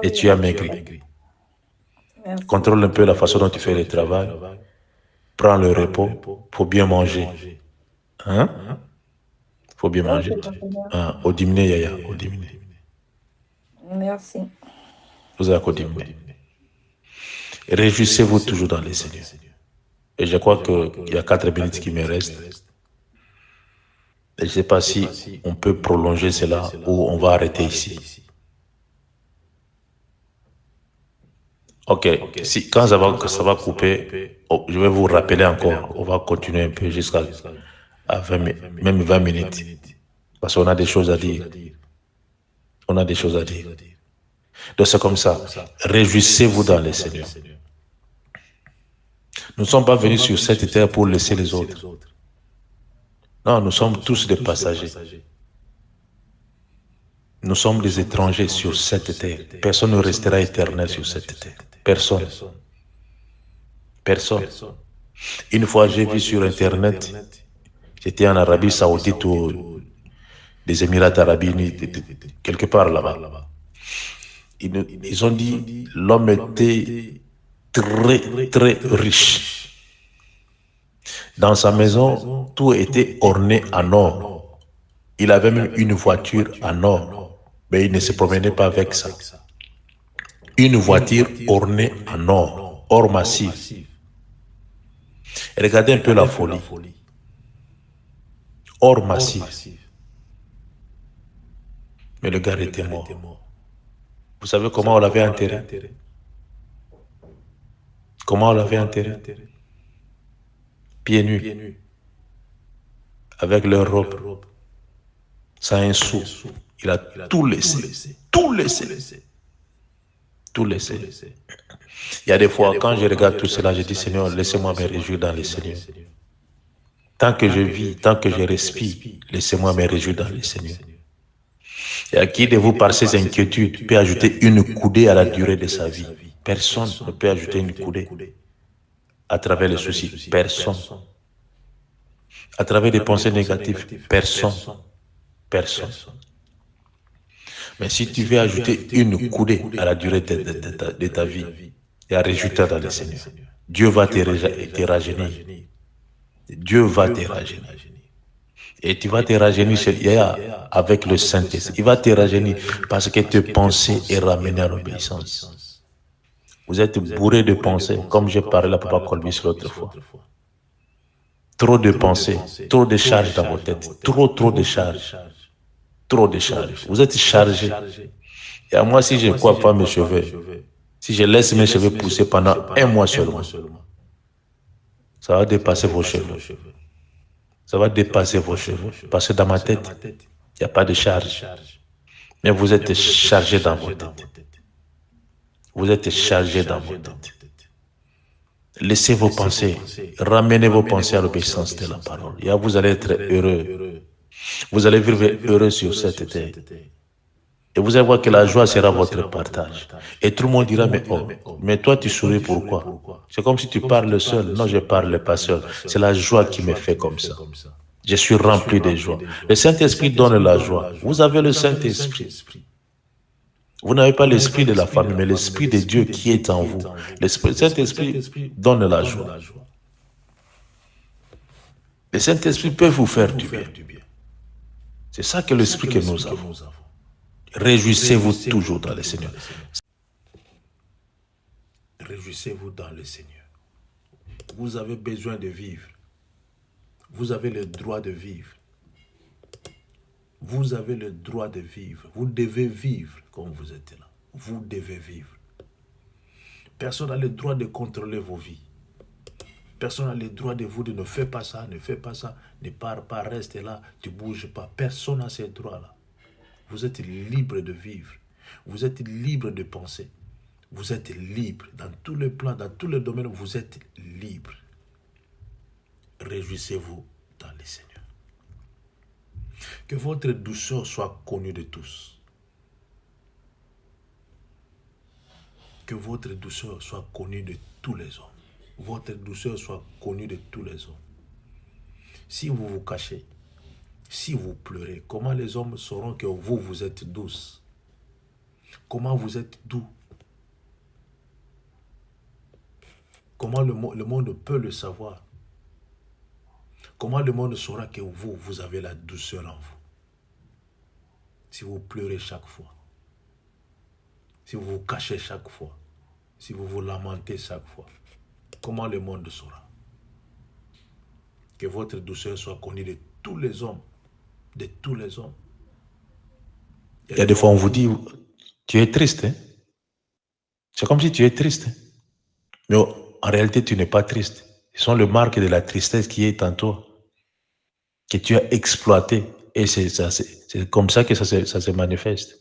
Et tu as maigri. Merci. Contrôle un peu la façon dont tu fais le travail. Prends le repos. Faut bien manger. Hein? Faut bien manger. Ah, au diminuer, Yaya. Au diminuer. Merci. Vous avez qu'au diminuer. Réjouissez-vous toujours dans les Seigneurs. Et je crois qu'il y a 4 minutes qui me restent. Et je ne sais pas si on peut prolonger cela ou on va arrêter ici. Ok, si, quand ça va couper, je vais vous rappeler encore. On va continuer un peu jusqu'à 20 minutes. Parce qu'on a des choses à dire. On a des choses à dire. Donc c'est comme ça. Réjouissez-vous dans les Seigneurs. Nous ne sommes pas venus sur cette terre pour laisser les autres. Non, nous sommes tous des passagers. Nous sommes des étrangers sur cette terre. Personne ne restera éternel sur cette terre. Personne. Personne. Une fois, j'ai vu sur Internet, j'étais en Arabie Saoudite ou des Émirats Arabes Unis, quelque part là-bas. Ils ont dit l'homme était très, très riche. Dans sa maison, tout était orné en or. Il avait même une voiture en or, mais il ne se promenait pas avec ça. Une voiture ornée en or, or massif. Regardez un peu la folie. Or massif. Mais le gars était mort. Vous savez comment on l'avait enterré? Comment on l'avait enterré? Pieds nus. Avec leur robe. Sans un sou. Il a tout laissé. Tout laissé. Tout laissé. Il y a des fois, quand je regarde tout cela, je dis, Seigneur, laissez-moi me réjouir dans le Seigneur. Tant que je vis, tant que je respire, laissez-moi me réjouir dans le Seigneur. Et à qui de vous, par ces inquiétudes, peut ajouter une coudée à la durée de sa vie? Personne ne peut ajouter une coudée à travers les soucis. Personne. À travers des pensées négatives. Personne. Personne. Mais si tu veux ajouter une coudée à la durée de ta vie, et à réjouir dans le Seigneur, Dieu va te rajeunir. Dieu va te rajeunir. Et tu vas te rajeunir avec le Saint-Esprit. Il va te rajeunir parce que tes pensées est ramenée à l'obéissance. Vous êtes bourré de pensées, comme j'ai parlé à Papa Colbis l'autre fois. Trop de pensées, trop de charges dans vos têtes, trop de charges. Trop de charges. Vous êtes chargé. Et à moi, si je ne coiffe pas mes cheveux, si je laisse mes cheveux pousser pendant 1 mois seulement, ça va dépasser vos cheveux. Ça va dépasser vos cheveux. Parce que dans ma tête, il n'y a pas de charge. Mais vous êtes chargé dans vos têtes. Vous êtes chargé dans vos têtes. Laissez vos pensées, ramenez vos pensées à l'obéissance de la parole. Et vous allez être heureux. Vous allez vivre heureux sur cette terre. Et vous allez voir que la joie sera votre partage. Et tout le monde dira, mais toi tu souris pourquoi? C'est comme si tu parles seul. Non, je ne parle pas seul. C'est la joie qui me fait comme ça. Je suis rempli de joie. Le Saint-Esprit donne la joie. Vous avez le Saint-Esprit. Vous n'avez pas l'esprit de la famille, mais l'esprit de Dieu qui est en vous. Le Saint-Esprit donne la joie. Le Saint-Esprit peut vous faire du bien. C'est ça que l'esprit que nous avons. Réjouissez-vous toujours dans le Seigneur. Réjouissez-vous dans le Seigneur. Vous avez besoin de vivre. Vous avez le droit de vivre. Vous avez le droit de vivre. Vous devez vivre comme vous êtes là. Vous devez vivre. Personne n'a le droit de contrôler vos vies. Personne n'a le droit de vous dire ne fais pas ça, ne pars pas, reste là, tu ne bouges pas. Personne n'a ces droits-là. Vous êtes libre de vivre. Vous êtes libre de penser. Vous êtes libre dans tous les plans, dans tous les domaines, vous êtes libre. Réjouissez-vous dans le Seigneur. Que votre douceur soit connue de tous. Que votre douceur soit connue de tous les hommes. Votre douceur soit connue de tous les hommes. Si vous vous cachez, si vous pleurez, comment les hommes sauront que vous êtes douce? Comment vous êtes doux? Comment le monde peut le savoir? Comment le monde saura que vous avez la douceur en vous? Si vous pleurez chaque fois, si vous vous cachez chaque fois, si vous vous lamentez chaque fois, comment le monde saura? Que votre douceur soit connue de tous les hommes, de tous les hommes. Il y a des fois on vous dit, tu es triste, hein? C'est comme si tu es triste. Mais en réalité, tu n'es pas triste. Ce sont les marques de la tristesse qui est en toi, que tu as exploité. Et c'est comme ça que ça se manifeste.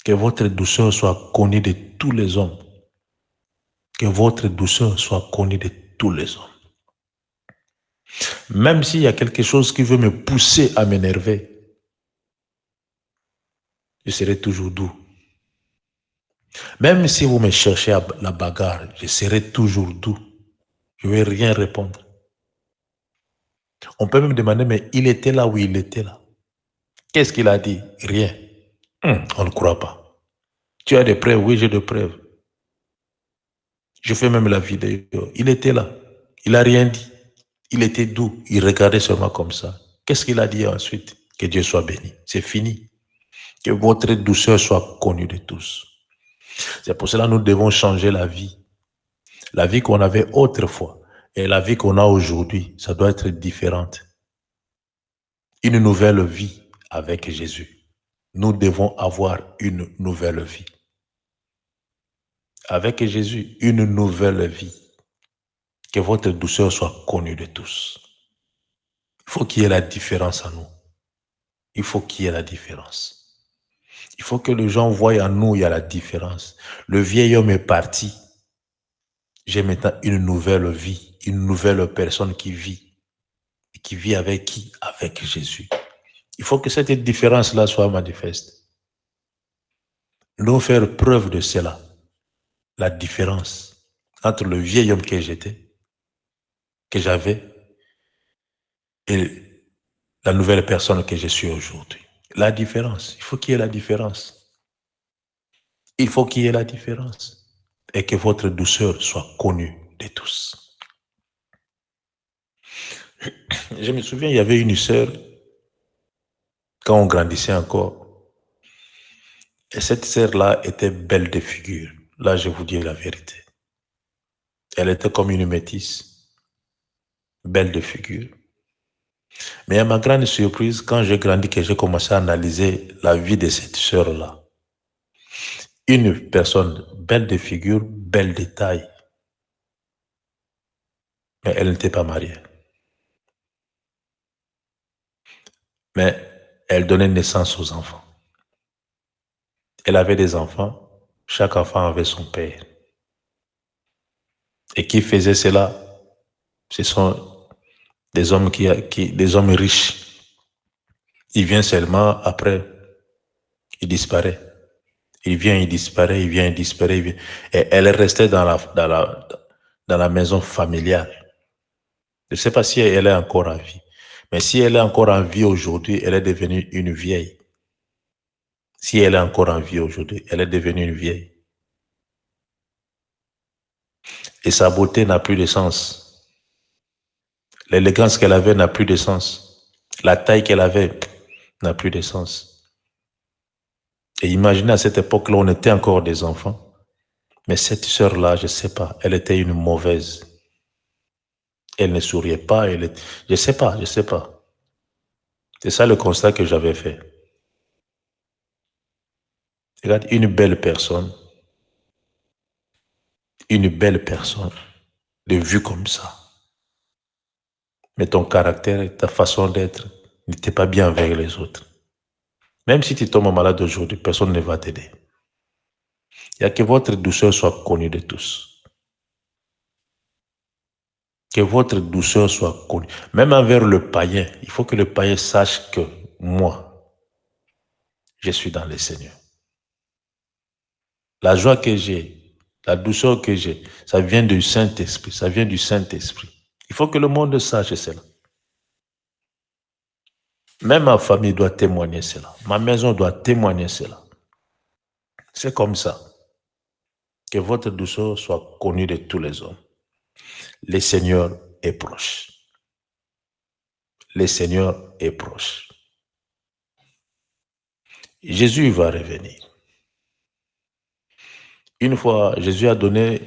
Que votre douceur soit connue de tous les hommes. Que votre douceur soit connue de tous les hommes. Même s'il y a quelque chose qui veut me pousser à m'énerver, je serai toujours doux. Même si vous me cherchez à la bagarre, je serai toujours doux. Je ne vais rien répondre. On peut même demander, mais il était là ou il était là? Qu'est-ce qu'il a dit? Rien. On ne croit pas. Tu as des preuves? Oui, j'ai des preuves. Je fais même la vidéo. Il était là. Il n'a rien dit. Il était doux. Il regardait seulement comme ça. Qu'est-ce qu'il a dit ensuite? Que Dieu soit béni. C'est fini. Que votre douceur soit connue de tous. C'est pour cela que nous devons changer la vie. La vie qu'on avait autrefois et la vie qu'on a aujourd'hui, ça doit être différente. Une nouvelle vie avec Jésus. Nous devons avoir une nouvelle vie. Avec Jésus, une nouvelle vie. Que votre douceur soit connue de tous. Il faut qu'il y ait la différence en nous. Il faut qu'il y ait la différence. Il faut que les gens voient en nous, il y a la différence. Le vieil homme est parti. J'ai maintenant une nouvelle vie, une nouvelle personne qui vit. Et qui vit avec qui? Avec Jésus. Il faut que cette différence-là soit manifeste. Nous devons faire preuve de cela. La différence entre le vieil homme que j'étais, que j'avais, et la nouvelle personne que je suis aujourd'hui. La différence. Il faut qu'il y ait la différence. Il faut qu'il y ait la différence. Et que votre douceur soit connue de tous. Je me souviens, il y avait une sœur, quand on grandissait encore, et cette sœur-là était belle de figure. Là, je vous dis la vérité. Elle était comme une métisse, belle de figure. Mais à ma grande surprise, quand j'ai grandi, que j'ai commencé à analyser la vie de cette sœur-là, une personne belle de figure, belle de taille, mais elle n'était pas mariée. Mais elle donnait naissance aux enfants. Elle avait des enfants, chaque enfant avait son père. Et qui faisait cela? Ce sont des hommes des hommes riches. Il vient seulement après, il disparaît. Il vient, il disparaît, il vient, il disparaît. Il vient. Et elle restait dans la maison familiale. Je ne sais pas si elle est encore en vie. Mais si elle est encore en vie aujourd'hui, elle est devenue une vieille. Si elle est encore en vie aujourd'hui, elle est devenue une vieille. Et sa beauté n'a plus de sens. L'élégance qu'elle avait n'a plus de sens. La taille qu'elle avait n'a plus de sens. Et imaginez à cette époque-là, on était encore des enfants. Mais cette sœur-là, je ne sais pas, elle était une mauvaise. Elle ne souriait pas. Je ne sais pas. C'est ça le constat que j'avais fait. Regarde, une belle personne, de vue comme ça. Mais ton caractère, ta façon d'être n'était pas bien avec les autres. Même si tu tombes malade aujourd'hui, personne ne va t'aider. Il y a que votre douceur soit connue de tous. Que votre douceur soit connue. Même envers le païen, il faut que le païen sache que moi, je suis dans le Seigneur. La joie que j'ai, la douceur que j'ai, ça vient du Saint-Esprit. Ça vient du Saint-Esprit. Il faut que le monde sache cela. Même ma famille doit témoigner cela. Ma maison doit témoigner cela. C'est comme ça. Que votre douceur soit connue de tous les hommes. Le Seigneur est proche. Le Seigneur est proche. Jésus va revenir. Une fois, Jésus a donné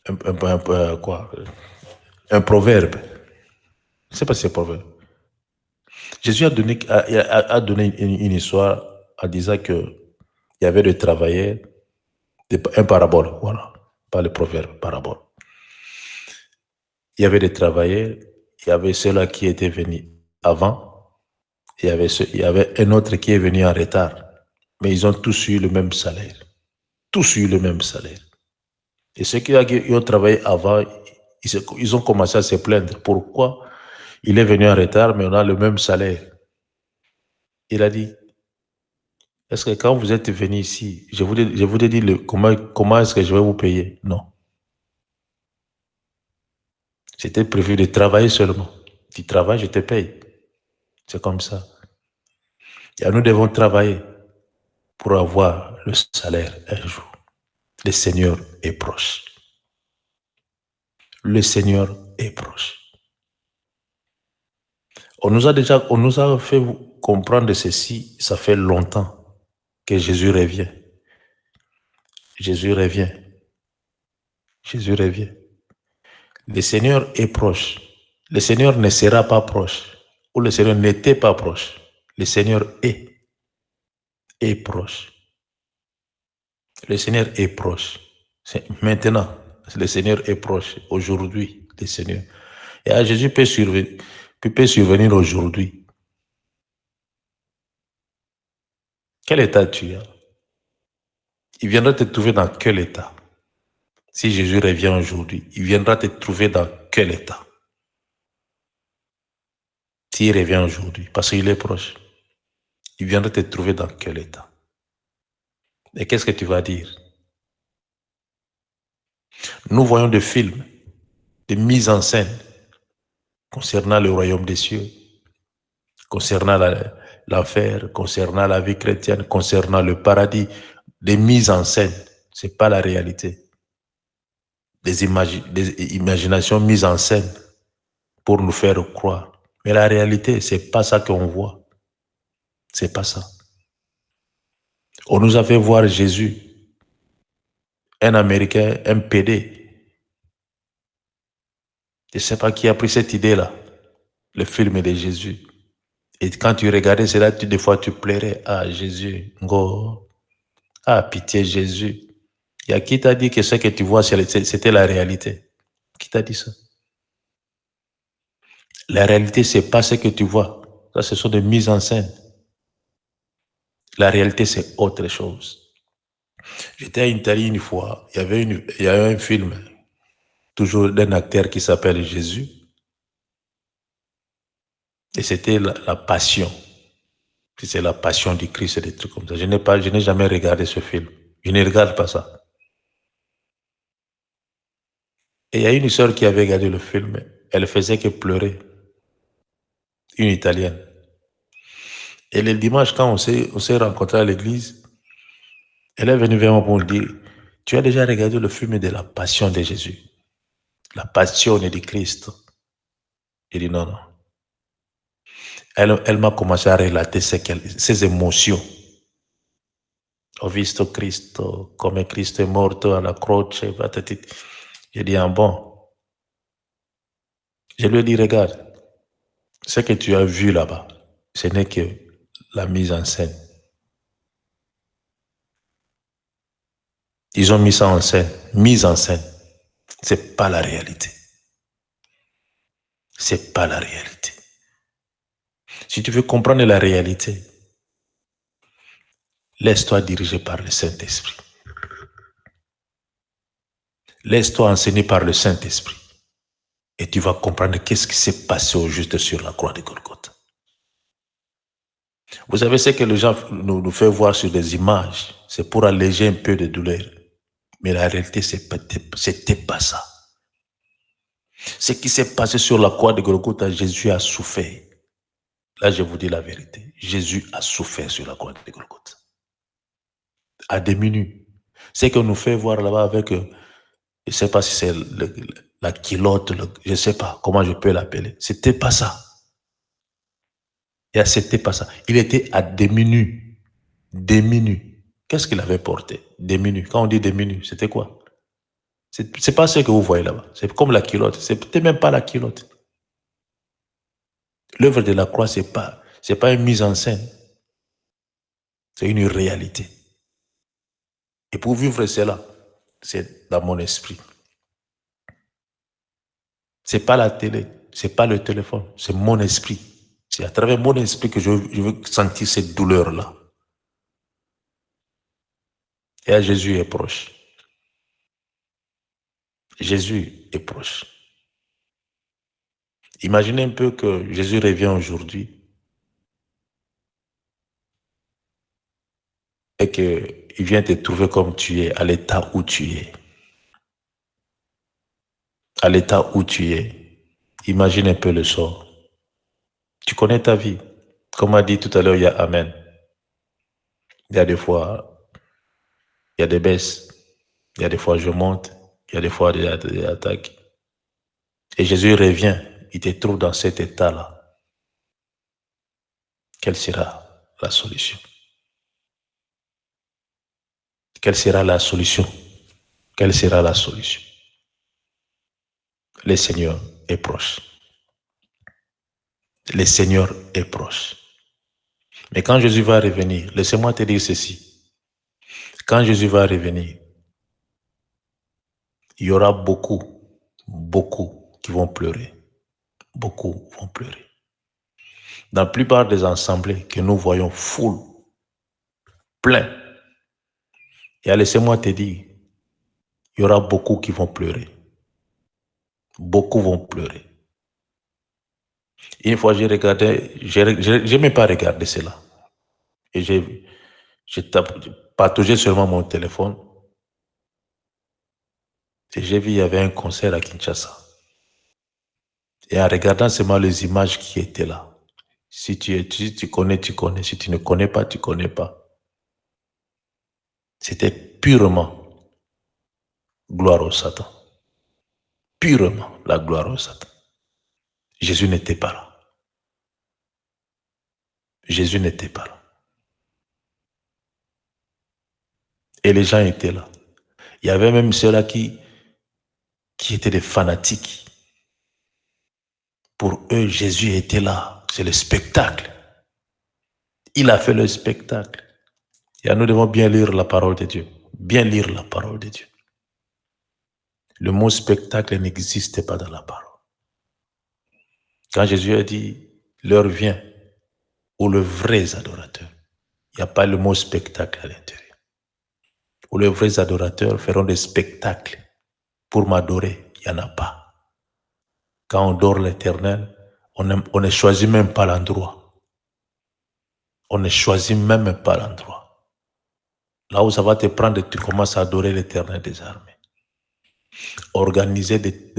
un proverbe. Je ne sais pas si c'est un proverbe. Jésus a donné une histoire en disant qu'il y avait des travailleurs, un parabole, voilà, pas le proverbe, parabole. Il y avait des travailleurs, il y avait ceux-là qui étaient venus avant, il y avait un autre qui est venu en retard, mais ils ont tous eu le même salaire. Tous eu le même salaire. Et ceux qui ont travaillé avant, ils ont commencé à se plaindre. Pourquoi il est venu en retard, mais on a le même salaire? Il a dit, est-ce que quand vous êtes venu ici, je vous ai dit comment est-ce que je vais vous payer? Non. C'était prévu de travailler seulement. Tu travailles, je te paye. C'est comme ça. Et nous devons travailler pour avoir le salaire un jour. Le Seigneur est proche. Le Seigneur est proche. On nous a fait comprendre ceci, ça fait longtemps que Jésus revient. Jésus revient. Jésus revient. Le Seigneur est proche. Le Seigneur ne sera pas proche. Ou le Seigneur n'était pas proche. Le Seigneur est proche. Le Seigneur est proche. Maintenant, le Seigneur est proche. Aujourd'hui, le Seigneur. Et Jésus peut survenir aujourd'hui. Quel état tu as? Il viendra te trouver dans quel état? Si Jésus revient aujourd'hui, il viendra te trouver dans quel état? S'il revient aujourd'hui, parce qu'il est proche, il viendra te trouver dans quel état? Et qu'est-ce que tu vas dire? Nous voyons des films, des mises en scène concernant le royaume des cieux, concernant l'enfer, concernant la vie chrétienne, concernant le paradis, des mises en scène. Ce n'est pas la réalité. Des imaginations mises en scène pour nous faire croire. Mais la réalité, ce n'est pas ça qu'on voit. Ce n'est pas ça. On nous a fait voir Jésus, un Américain, un PD. Je ne sais pas qui a pris cette idée-là, le film de Jésus. Et quand tu regardais cela, des fois tu pleurais. Ah, Jésus, go. Ah, pitié, Jésus. Il y a qui t'a dit que ce que tu vois, c'était la réalité? Qui t'a dit ça? La réalité, ce n'est pas ce que tu vois. Ça, ce sont des mises en scène. La réalité, c'est autre chose. J'étais en Italie une fois. Il y avait un film, toujours d'un acteur qui s'appelle Jésus. Et c'était la passion. C'est la passion du Christ et des trucs comme ça. Je n'ai jamais regardé ce film. Je ne regarde pas ça. Et il y a une sœur qui avait regardé le film. Elle faisait que pleurer. Une Italienne. Et le dimanche, quand on s'est rencontrés à l'église, elle est venue vers moi pour me dire, tu as déjà regardé le film de la passion de Jésus? La passion du Christ. J'ai dit non, non. Elle m'a commencé à relater ses émotions. Ho visto Cristo, come Cristo è morto alla croce. J'ai dit, ah bon. Je lui ai dit, regarde, ce que tu as vu là-bas, ce n'est que la mise en scène. Ils ont mis ça en scène, mise en scène. C'est pas la réalité. C'est pas la réalité. Si tu veux comprendre la réalité, laisse-toi diriger par le Saint-Esprit. Laisse-toi enseigner par le Saint-Esprit. Et tu vas comprendre qu'est-ce qui s'est passé au juste sur la croix de Golgotha. Vous savez ce que les gens nous fait voir sur des images, c'est pour alléger un peu de douleur. Mais la réalité, c'était pas ça. Ce qui s'est passé sur la croix de Golgotha, Jésus a souffert. Là, je vous dis la vérité. Jésus a souffert sur la croix de Golgotha. à des minutes. Ce qu'on nous fait voir là-bas avec, je ne sais pas si c'est la culotte, je ne sais pas comment je peux l'appeler. C'était pas ça. Et c'était pas ça. Il était à des minutes. Des minutes. Qu'est-ce qu'il avait porté? Des minutes. Quand on dit des minutes, c'était quoi? C'est pas ce que vous voyez là-bas. C'est comme la culotte. C'était même pas la culotte. L'œuvre de la croix, c'est pas une mise en scène. C'est une réalité. Et pour vivre cela, c'est dans mon esprit. C'est pas la télé, c'est pas le téléphone, c'est mon esprit. C'est à travers mon esprit que je veux sentir cette douleur-là. Et Jésus est proche. Jésus est proche. Imaginez un peu que Jésus revient aujourd'hui et qu'il vient te trouver comme tu es, à l'état où tu es. À l'état où tu es. Imagine un peu le sort. Tu connais ta vie. Comme a dit tout à l'heure, il y a Amen. Il y a des fois, il y a des baisses. Il y a des fois, je monte. Il y a des fois, des attaques. Et Jésus revient. Il te trouve dans cet état-là. Quelle sera la solution? Quelle sera la solution? Quelle sera la solution? Le Seigneur est proche. Le Seigneur est proche. Mais quand Jésus va revenir, laissez-moi te dire ceci. Quand Jésus va revenir, il y aura beaucoup qui vont pleurer. Beaucoup vont pleurer. Dans la plupart des assemblées que nous voyons full, plein, et laissez-moi te dire, il y aura beaucoup qui vont pleurer. Beaucoup vont pleurer. Une fois, j'ai regardé, je n'ai même pas regardé cela. Et j'ai pataugé seulement mon téléphone. Et j'ai vu, il y avait un concert à Kinshasa. Et en regardant seulement les images qui étaient là, si tu connais, tu connais. Si tu ne connais pas, tu ne connais pas. C'était purement gloire au Satan. Purement la gloire au Satan. Jésus n'était pas là. Jésus n'était pas là. Et les gens étaient là. Il y avait même ceux-là qui étaient des fanatiques. Pour eux, Jésus était là. C'est le spectacle. Il a fait le spectacle. Et nous devons bien lire la parole de Dieu. Bien lire la parole de Dieu. Le mot spectacle n'existe pas dans la parole. Quand Jésus a dit, l'heure vient où les vrais adorateurs, il n'y a pas le mot spectacle à l'intérieur. Où les vrais adorateurs feront des spectacles pour m'adorer, il n'y en a pas. Quand on dort l'Éternel, on ne choisit même pas l'endroit. On ne choisit même pas l'endroit. Là où ça va te prendre, tu commences à adorer l'Éternel des armées. Organiser des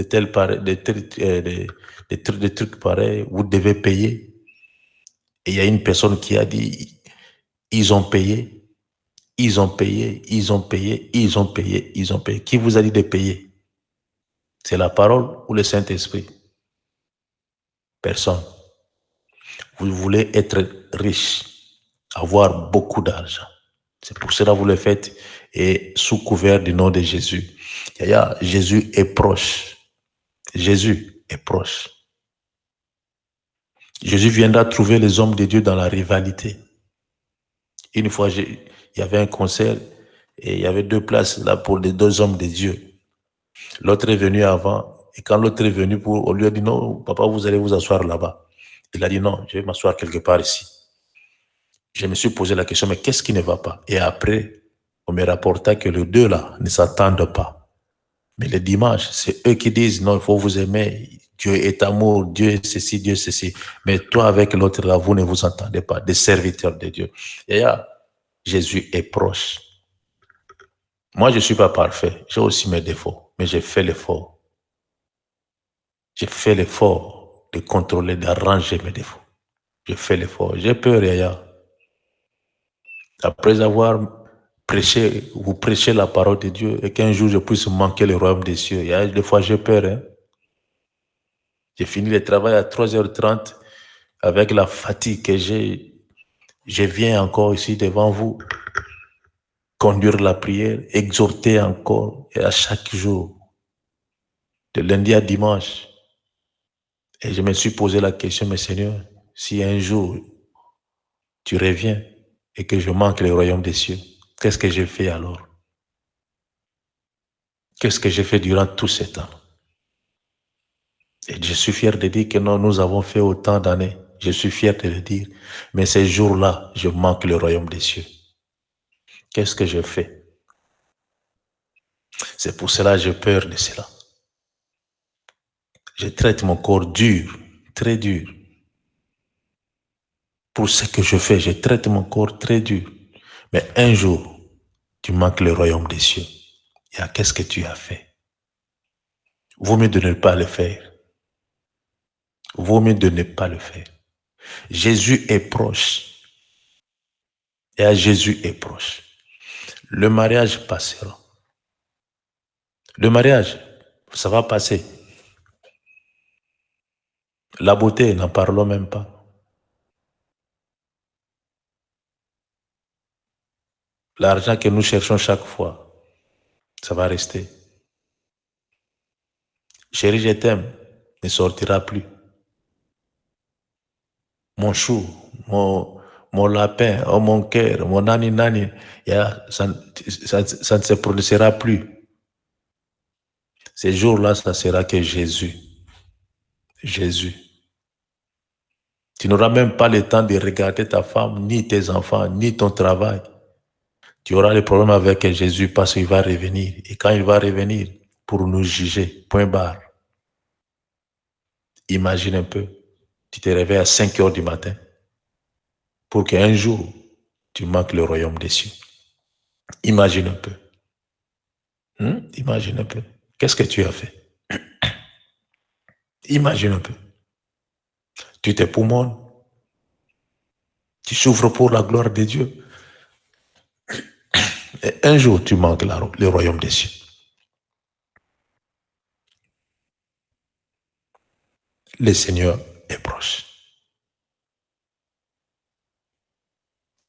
trucs pareils, vous devez payer. Et il y a une personne qui a dit, ils ont payé. Ils ont payé. Qui vous a dit de payer? C'est la parole ou le Saint-Esprit? Personne. Vous voulez être riche, avoir beaucoup d'argent. C'est pour cela que vous le faites et sous couvert du nom de Jésus. Jésus est proche. Jésus est proche. Jésus viendra trouver les hommes de Dieu dans la rivalité. Une fois, il y avait un concert et il y avait 2 places là pour les 2 hommes de Dieu. L'autre est venu avant et quand l'autre est venu, on lui a dit non, papa, vous allez vous asseoir là-bas. Il a dit non, je vais m'asseoir quelque part ici. Je me suis posé la question, mais qu'est-ce qui ne va pas? Et après, on me rapporta que les 2 là ne s'attendent pas. Mais le dimanche, c'est eux qui disent non, il faut vous aimer. Dieu est amour, Dieu est ceci, Dieu est ceci. Mais toi avec l'autre là, vous ne vous entendez pas, des serviteurs de Dieu. Et là, Jésus est proche. Moi, je ne suis pas parfait. J'ai aussi mes défauts, mais j'ai fait l'effort. J'ai fait l'effort de contrôler, d'arranger mes défauts. J'ai fait l'effort. J'ai peur, Yaya. Après avoir vous prêchez la parole de Dieu et qu'un jour je puisse manquer le royaume des cieux. Il y a des fois j'ai peur. Hein? J'ai fini le travail à 3h30 avec la fatigue que j'ai. Je viens encore ici devant vous, conduire la prière, exhorter encore et à chaque jour, de lundi à dimanche. Et je me suis posé la question, mais Seigneur, si un jour tu reviens et que je manque le royaume des cieux, qu'est-ce que j'ai fait alors? Qu'est-ce que j'ai fait durant tout ce temps? Et je suis fier de dire que non, nous avons fait autant d'années. Je suis fier de le dire. Mais ces jours-là, je manque le royaume des cieux. Qu'est-ce que je fais? C'est pour cela que j'ai peur de cela. Je traite mon corps dur, très dur. Pour ce que je fais, je traite mon corps très dur. Mais un jour, tu manques le royaume des cieux. Et qu'est-ce que tu as fait? Vaut mieux de ne pas le faire. Vaut mieux de ne pas le faire. Jésus est proche. Et à Jésus est proche. Le mariage passera. Le mariage, ça va passer. La beauté, n'en parlons même pas. L'argent que nous cherchons chaque fois, ça va rester. Chérie, je t'aime, ne sortira plus. Mon chou, mon lapin, oh mon cœur, mon nani, ça ne se prononcera plus. Ces jours-là, ça sera que Jésus. Jésus. Tu n'auras même pas le temps de regarder ta femme, ni tes enfants, ni ton travail. Tu auras les problèmes avec Jésus parce qu'il va revenir. Et quand il va revenir, pour nous juger, point barre. Imagine un peu, tu te réveilles à 5h du matin pour qu'un jour, tu manques le royaume des cieux. Imagine un peu. Imagine un peu. Qu'est-ce que tu as fait? Imagine un peu. Tu t'époumones. Tu souffres pour la gloire de Dieu. Et un jour, tu manques le royaume des cieux. Le Seigneur est proche.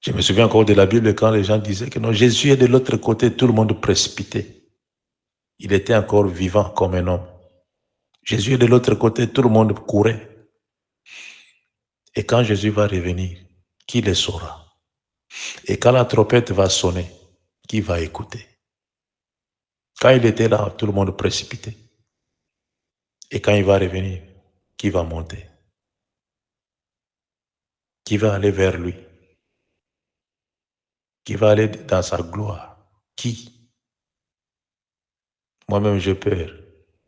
Je me souviens encore de la Bible quand les gens disaient que non, Jésus est de l'autre côté, tout le monde précipité. Il était encore vivant comme un homme. Jésus est de l'autre côté, tout le monde courait. Et quand Jésus va revenir, qui le saura? Et quand la trompette va sonner, qui va écouter? Quand il était là, tout le monde précipité. Et quand il va revenir, qui va monter? Qui va aller vers lui? Qui va aller dans sa gloire? Qui? Moi-même, j'ai peur.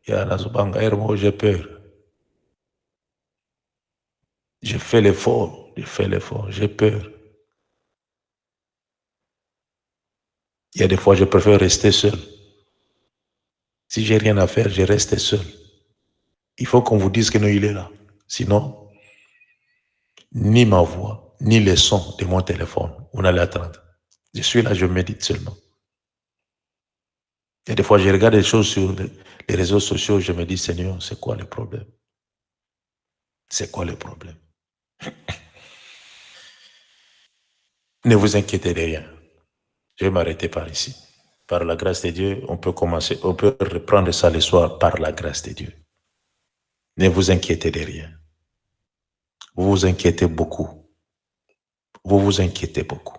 J'ai peur. J'ai fait l'effort, j'ai peur. Il y a des fois, je préfère rester seul. Si j'ai rien à faire, je reste seul. Il faut qu'on vous dise que non, il est là. Sinon, ni ma voix, ni le son de mon téléphone, vous n'allez attendre. Je suis là, je médite seulement. Et des fois, je regarde des choses sur les réseaux sociaux, je me dis, Seigneur, c'est quoi le problème? C'est quoi le problème? Ne vous inquiétez de rien. Je vais m'arrêter par ici. Par la grâce de Dieu, on peut reprendre ça le soir par la grâce de Dieu. Ne vous inquiétez de rien. Vous vous inquiétez beaucoup. Vous vous inquiétez beaucoup.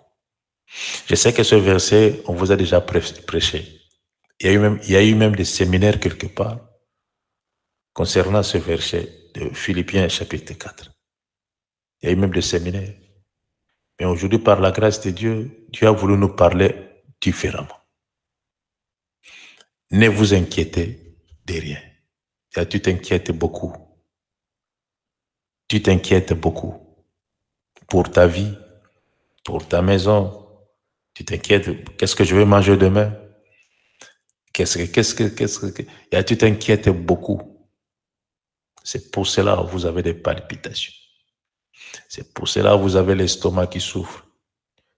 Je sais que ce verset, on vous a déjà prêché. Il y a eu même des séminaires quelque part concernant ce verset de Philippiens chapitre 4. Il y a eu même des séminaires. Mais aujourd'hui, par la grâce de Dieu, Dieu a voulu nous parler différemment. Ne vous inquiétez de rien. Et tu t'inquiètes beaucoup. Tu t'inquiètes beaucoup pour ta vie, pour ta maison. Tu t'inquiètes, qu'est-ce que je vais manger demain? Et tu t'inquiètes beaucoup. C'est pour cela que vous avez des palpitations. C'est pour cela que vous avez l'estomac qui souffre.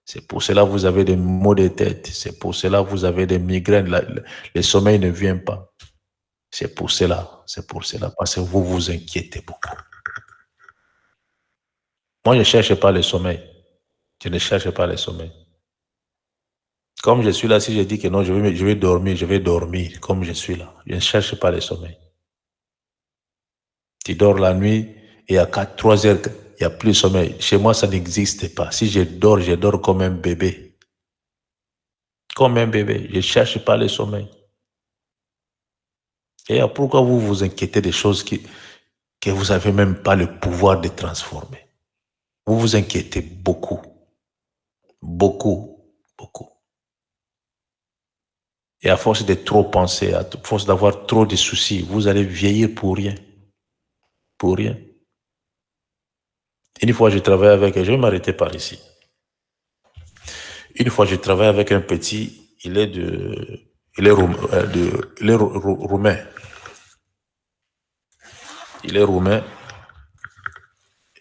C'est pour cela que vous avez des maux de tête. C'est pour cela que vous avez des migraines. Le sommeil ne vient pas. C'est pour cela. C'est pour cela. Parce que vous vous inquiétez beaucoup. Moi, je ne cherche pas le sommeil. Je ne cherche pas le sommeil. Comme je suis là, si je dis que non, je vais dormir comme je suis là. Je ne cherche pas le sommeil. Tu dors la nuit et à 3 heures, il n'y a plus de sommeil. Chez moi, ça n'existe pas. Si je dors comme un bébé. Comme un bébé. Je ne cherche pas le sommeil. Et pourquoi vous vous inquiétez des choses que vous n'avez même pas le pouvoir de transformer? Vous vous inquiétez beaucoup. Beaucoup. Beaucoup. Et à force de trop penser, à force d'avoir trop de soucis, vous allez vieillir pour rien. Pour rien. Une fois, je travaillais avec, je vais m'arrêter par ici. Une fois, je travaillais avec un petit, il est roumain. Il est roumain.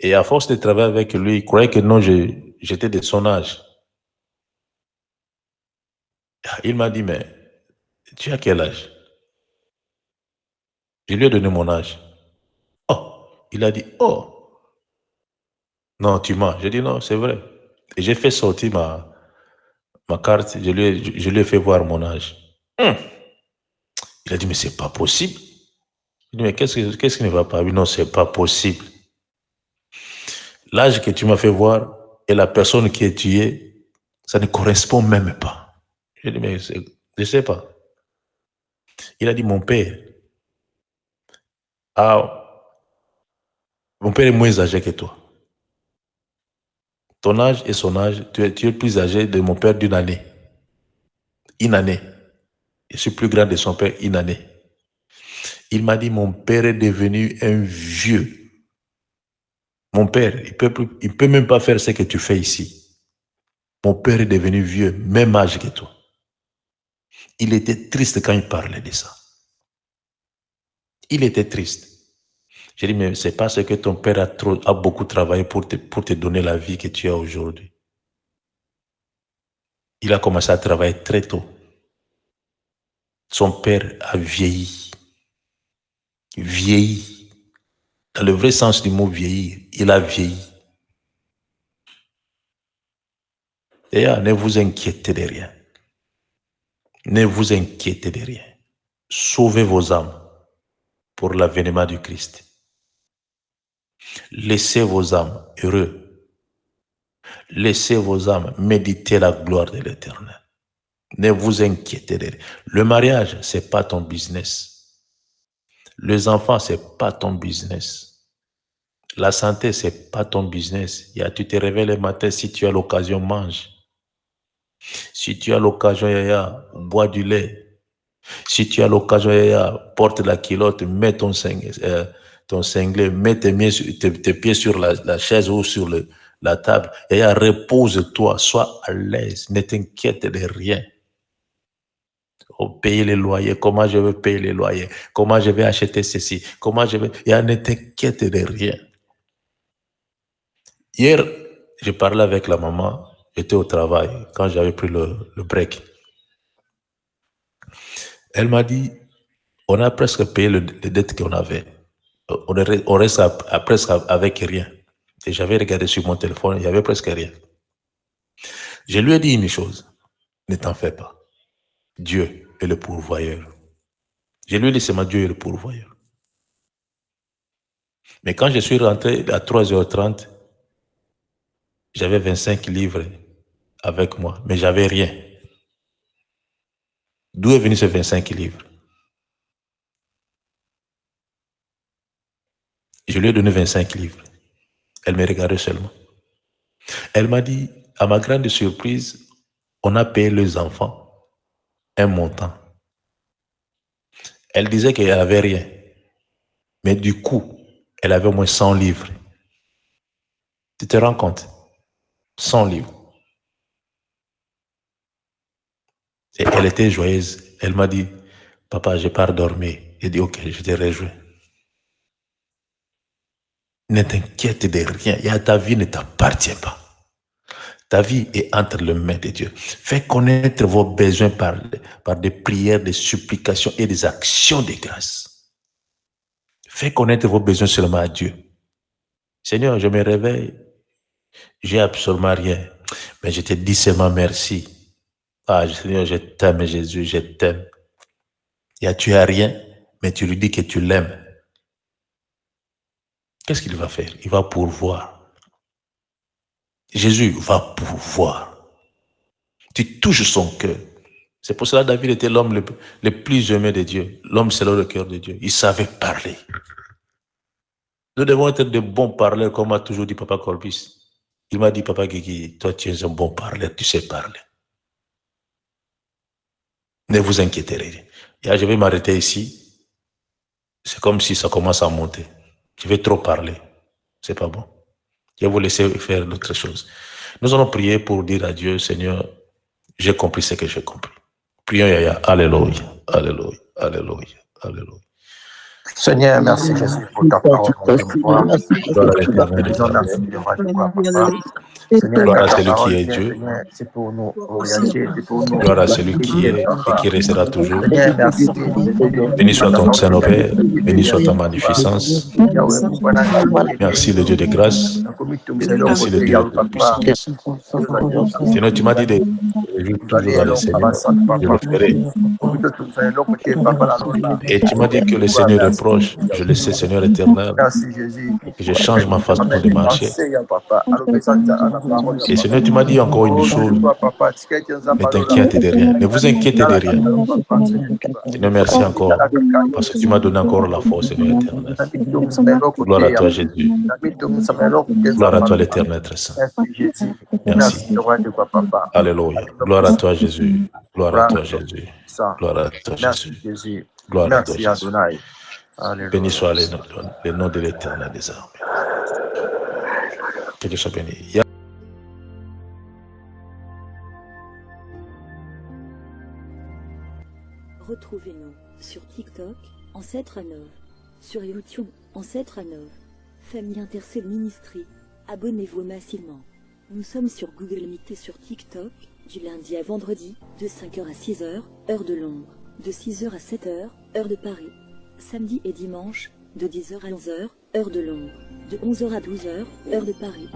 Et à force de travailler avec lui, il croyait que non, j'étais de son âge. Il m'a dit, mais tu as quel âge? Je lui ai donné mon âge. Oh, il a dit, oh, non, tu mens. J'ai dit, non, c'est vrai. Et j'ai fait sortir ma carte, je lui ai fait voir mon âge. Il a dit, mais c'est pas possible. Je lui ai dit, mais qu'est-ce qui ne va pas? Oui, non, c'est pas possible. L'âge que tu m'as fait voir et la personne qui est tuée, ça ne correspond même pas. J'ai dit, mais je ne sais pas. Il a dit, mon père. Mon père est moins âgé que toi. Ton âge et son âge, tu es plus âgé de mon père d'une année. Une année. Je suis plus grand de son père, une année. Il m'a dit, mon père est devenu un vieux. Mon père, il peut même pas faire ce que tu fais ici. Mon père est devenu vieux, même âge que toi. Il était triste quand il parlait de ça. Il était triste. J'ai dit, mais c'est parce que ton père a beaucoup travaillé pour te donner la vie que tu as aujourd'hui. Il a commencé à travailler très tôt. Son père a vieilli. Vieilli. Dans le vrai sens du mot vieillir, il a vieilli. D'ailleurs, ne vous inquiétez de rien. Ne vous inquiétez de rien. Sauvez vos âmes pour l'avènement du Christ. Laissez vos âmes heureux. Laissez vos âmes méditer la gloire de l'Éternel. Ne vous inquiétez de rien. Le mariage, ce n'est pas ton business. Les enfants, ce n'est pas ton business. La santé, ce n'est pas ton business. Tu te réveilles le matin, si tu as l'occasion, mange. Si tu as l'occasion, bois du lait. Si tu as l'occasion, porte la culotte, mets ton cinglet, mets tes pieds sur la chaise ou sur la table. Repose-toi, sois à l'aise, ne t'inquiète de rien. Payer les loyers, comment je vais payer les loyers, comment je vais acheter ceci, comment je vais... ne t'inquiète de rien. Hier, je parlais avec la maman, j'étais au travail, quand j'avais pris le break. Elle m'a dit, on a presque payé les dettes qu'on avait. On reste presque avec rien. Et j'avais regardé sur mon téléphone, il n'y avait presque rien. Je lui ai dit une chose, ne t'en fais pas. Dieu est le pourvoyeur. Je lui ai dit, c'est Dieu est le pourvoyeur. Mais quand je suis rentré à 3h30, j'avais 25 livres avec moi, mais j'avais rien. D'où est venu ces 25 livres? Je lui ai donné 25 livres. Elle me regardait seulement. Elle m'a dit, à ma grande surprise, on a payé les enfants un montant. Elle disait qu'elle n'avait rien. Mais du coup, elle avait au moins 100 livres. Tu te rends compte? 100 livres. Et elle était joyeuse. Elle m'a dit, papa, je pars dormir. J'ai dit, ok, je te rejoins. Ne t'inquiète de rien. Ta vie ne t'appartient pas. Ta vie est entre les mains de Dieu. Fais connaître vos besoins par des prières, des supplications et des actions de grâce. Fais connaître vos besoins seulement à Dieu. Seigneur, je me réveille. J'ai absolument rien. Mais je te dis seulement merci. Ah, Seigneur, je t'aime, Jésus, je t'aime. Tu as rien, mais tu lui dis que tu l'aimes. Qu'est-ce qu'il va faire? Il va pourvoir. Jésus va pourvoir. Tu touches son cœur. C'est pour cela que David était l'homme le plus aimé de Dieu. L'homme selon le cœur de Dieu. Il savait parler. Nous devons être de bons parleurs, comme m'a toujours dit Papa Corbis. Il m'a dit, Papa Guigui, toi tu es un bon parleur, tu sais parler. Ne vous inquiétez rien. Je vais m'arrêter ici. C'est comme si ça commence à monter. Je vais trop parler. C'est pas bon. Je vais vous laisser faire d'autres choses. Nous allons prier pour dire à Dieu, Seigneur, j'ai compris ce que j'ai compris. Prions, Yaya. Alléluia. Alléluia. Alléluia. Alléluia. Seigneur, merci Jésus pour ta parole. Gloire à celui qui est Dieu. C'est pour nous orienter, c'est pour nous. Gloire à celui qui est et qui restera toujours. Merci. Béni soit ton Saint-Père, béni soit ta magnificence. Merci le Dieu de grâce. Merci le Dieu de puissance. Sinon, tu m'as dit de vivre toujours dans le Seigneur. Je le ferai. Et tu m'as dit que le Seigneur est proche. Je le sais, Seigneur éternel. Que je change ma façon de marcher. Et Seigneur, tu m'as dit encore une chose. Ne t'inquiète de rien. Ne vous inquiétez de rien. Seigneur, merci encore. Parce que tu m'as donné encore la force, Seigneur éternel. Gloire à toi, Jésus. Gloire à toi, l'éternel très saint. Merci. Alléluia. Gloire à toi, Jésus. Gloire à toi, Jésus. Gloire à toi, Jésus. Gloire à toi, Jésus. Béni soit le nom de l'éternel des armées. Que Dieu soit béni. Retrouvez-nous sur TikTok, Ancêtre Anov, sur YouTube, Ancêtre Anov, Famille Intercelle Ministry. Abonnez-vous massivement. Nous sommes sur Google Meet et sur TikTok, du lundi à vendredi, de 5h à 6h, heure de Londres, de 6h à 7h, heure de Paris. Samedi et dimanche, de 10h à 11h, heure de Londres, de 11h à 12h, heure de Paris.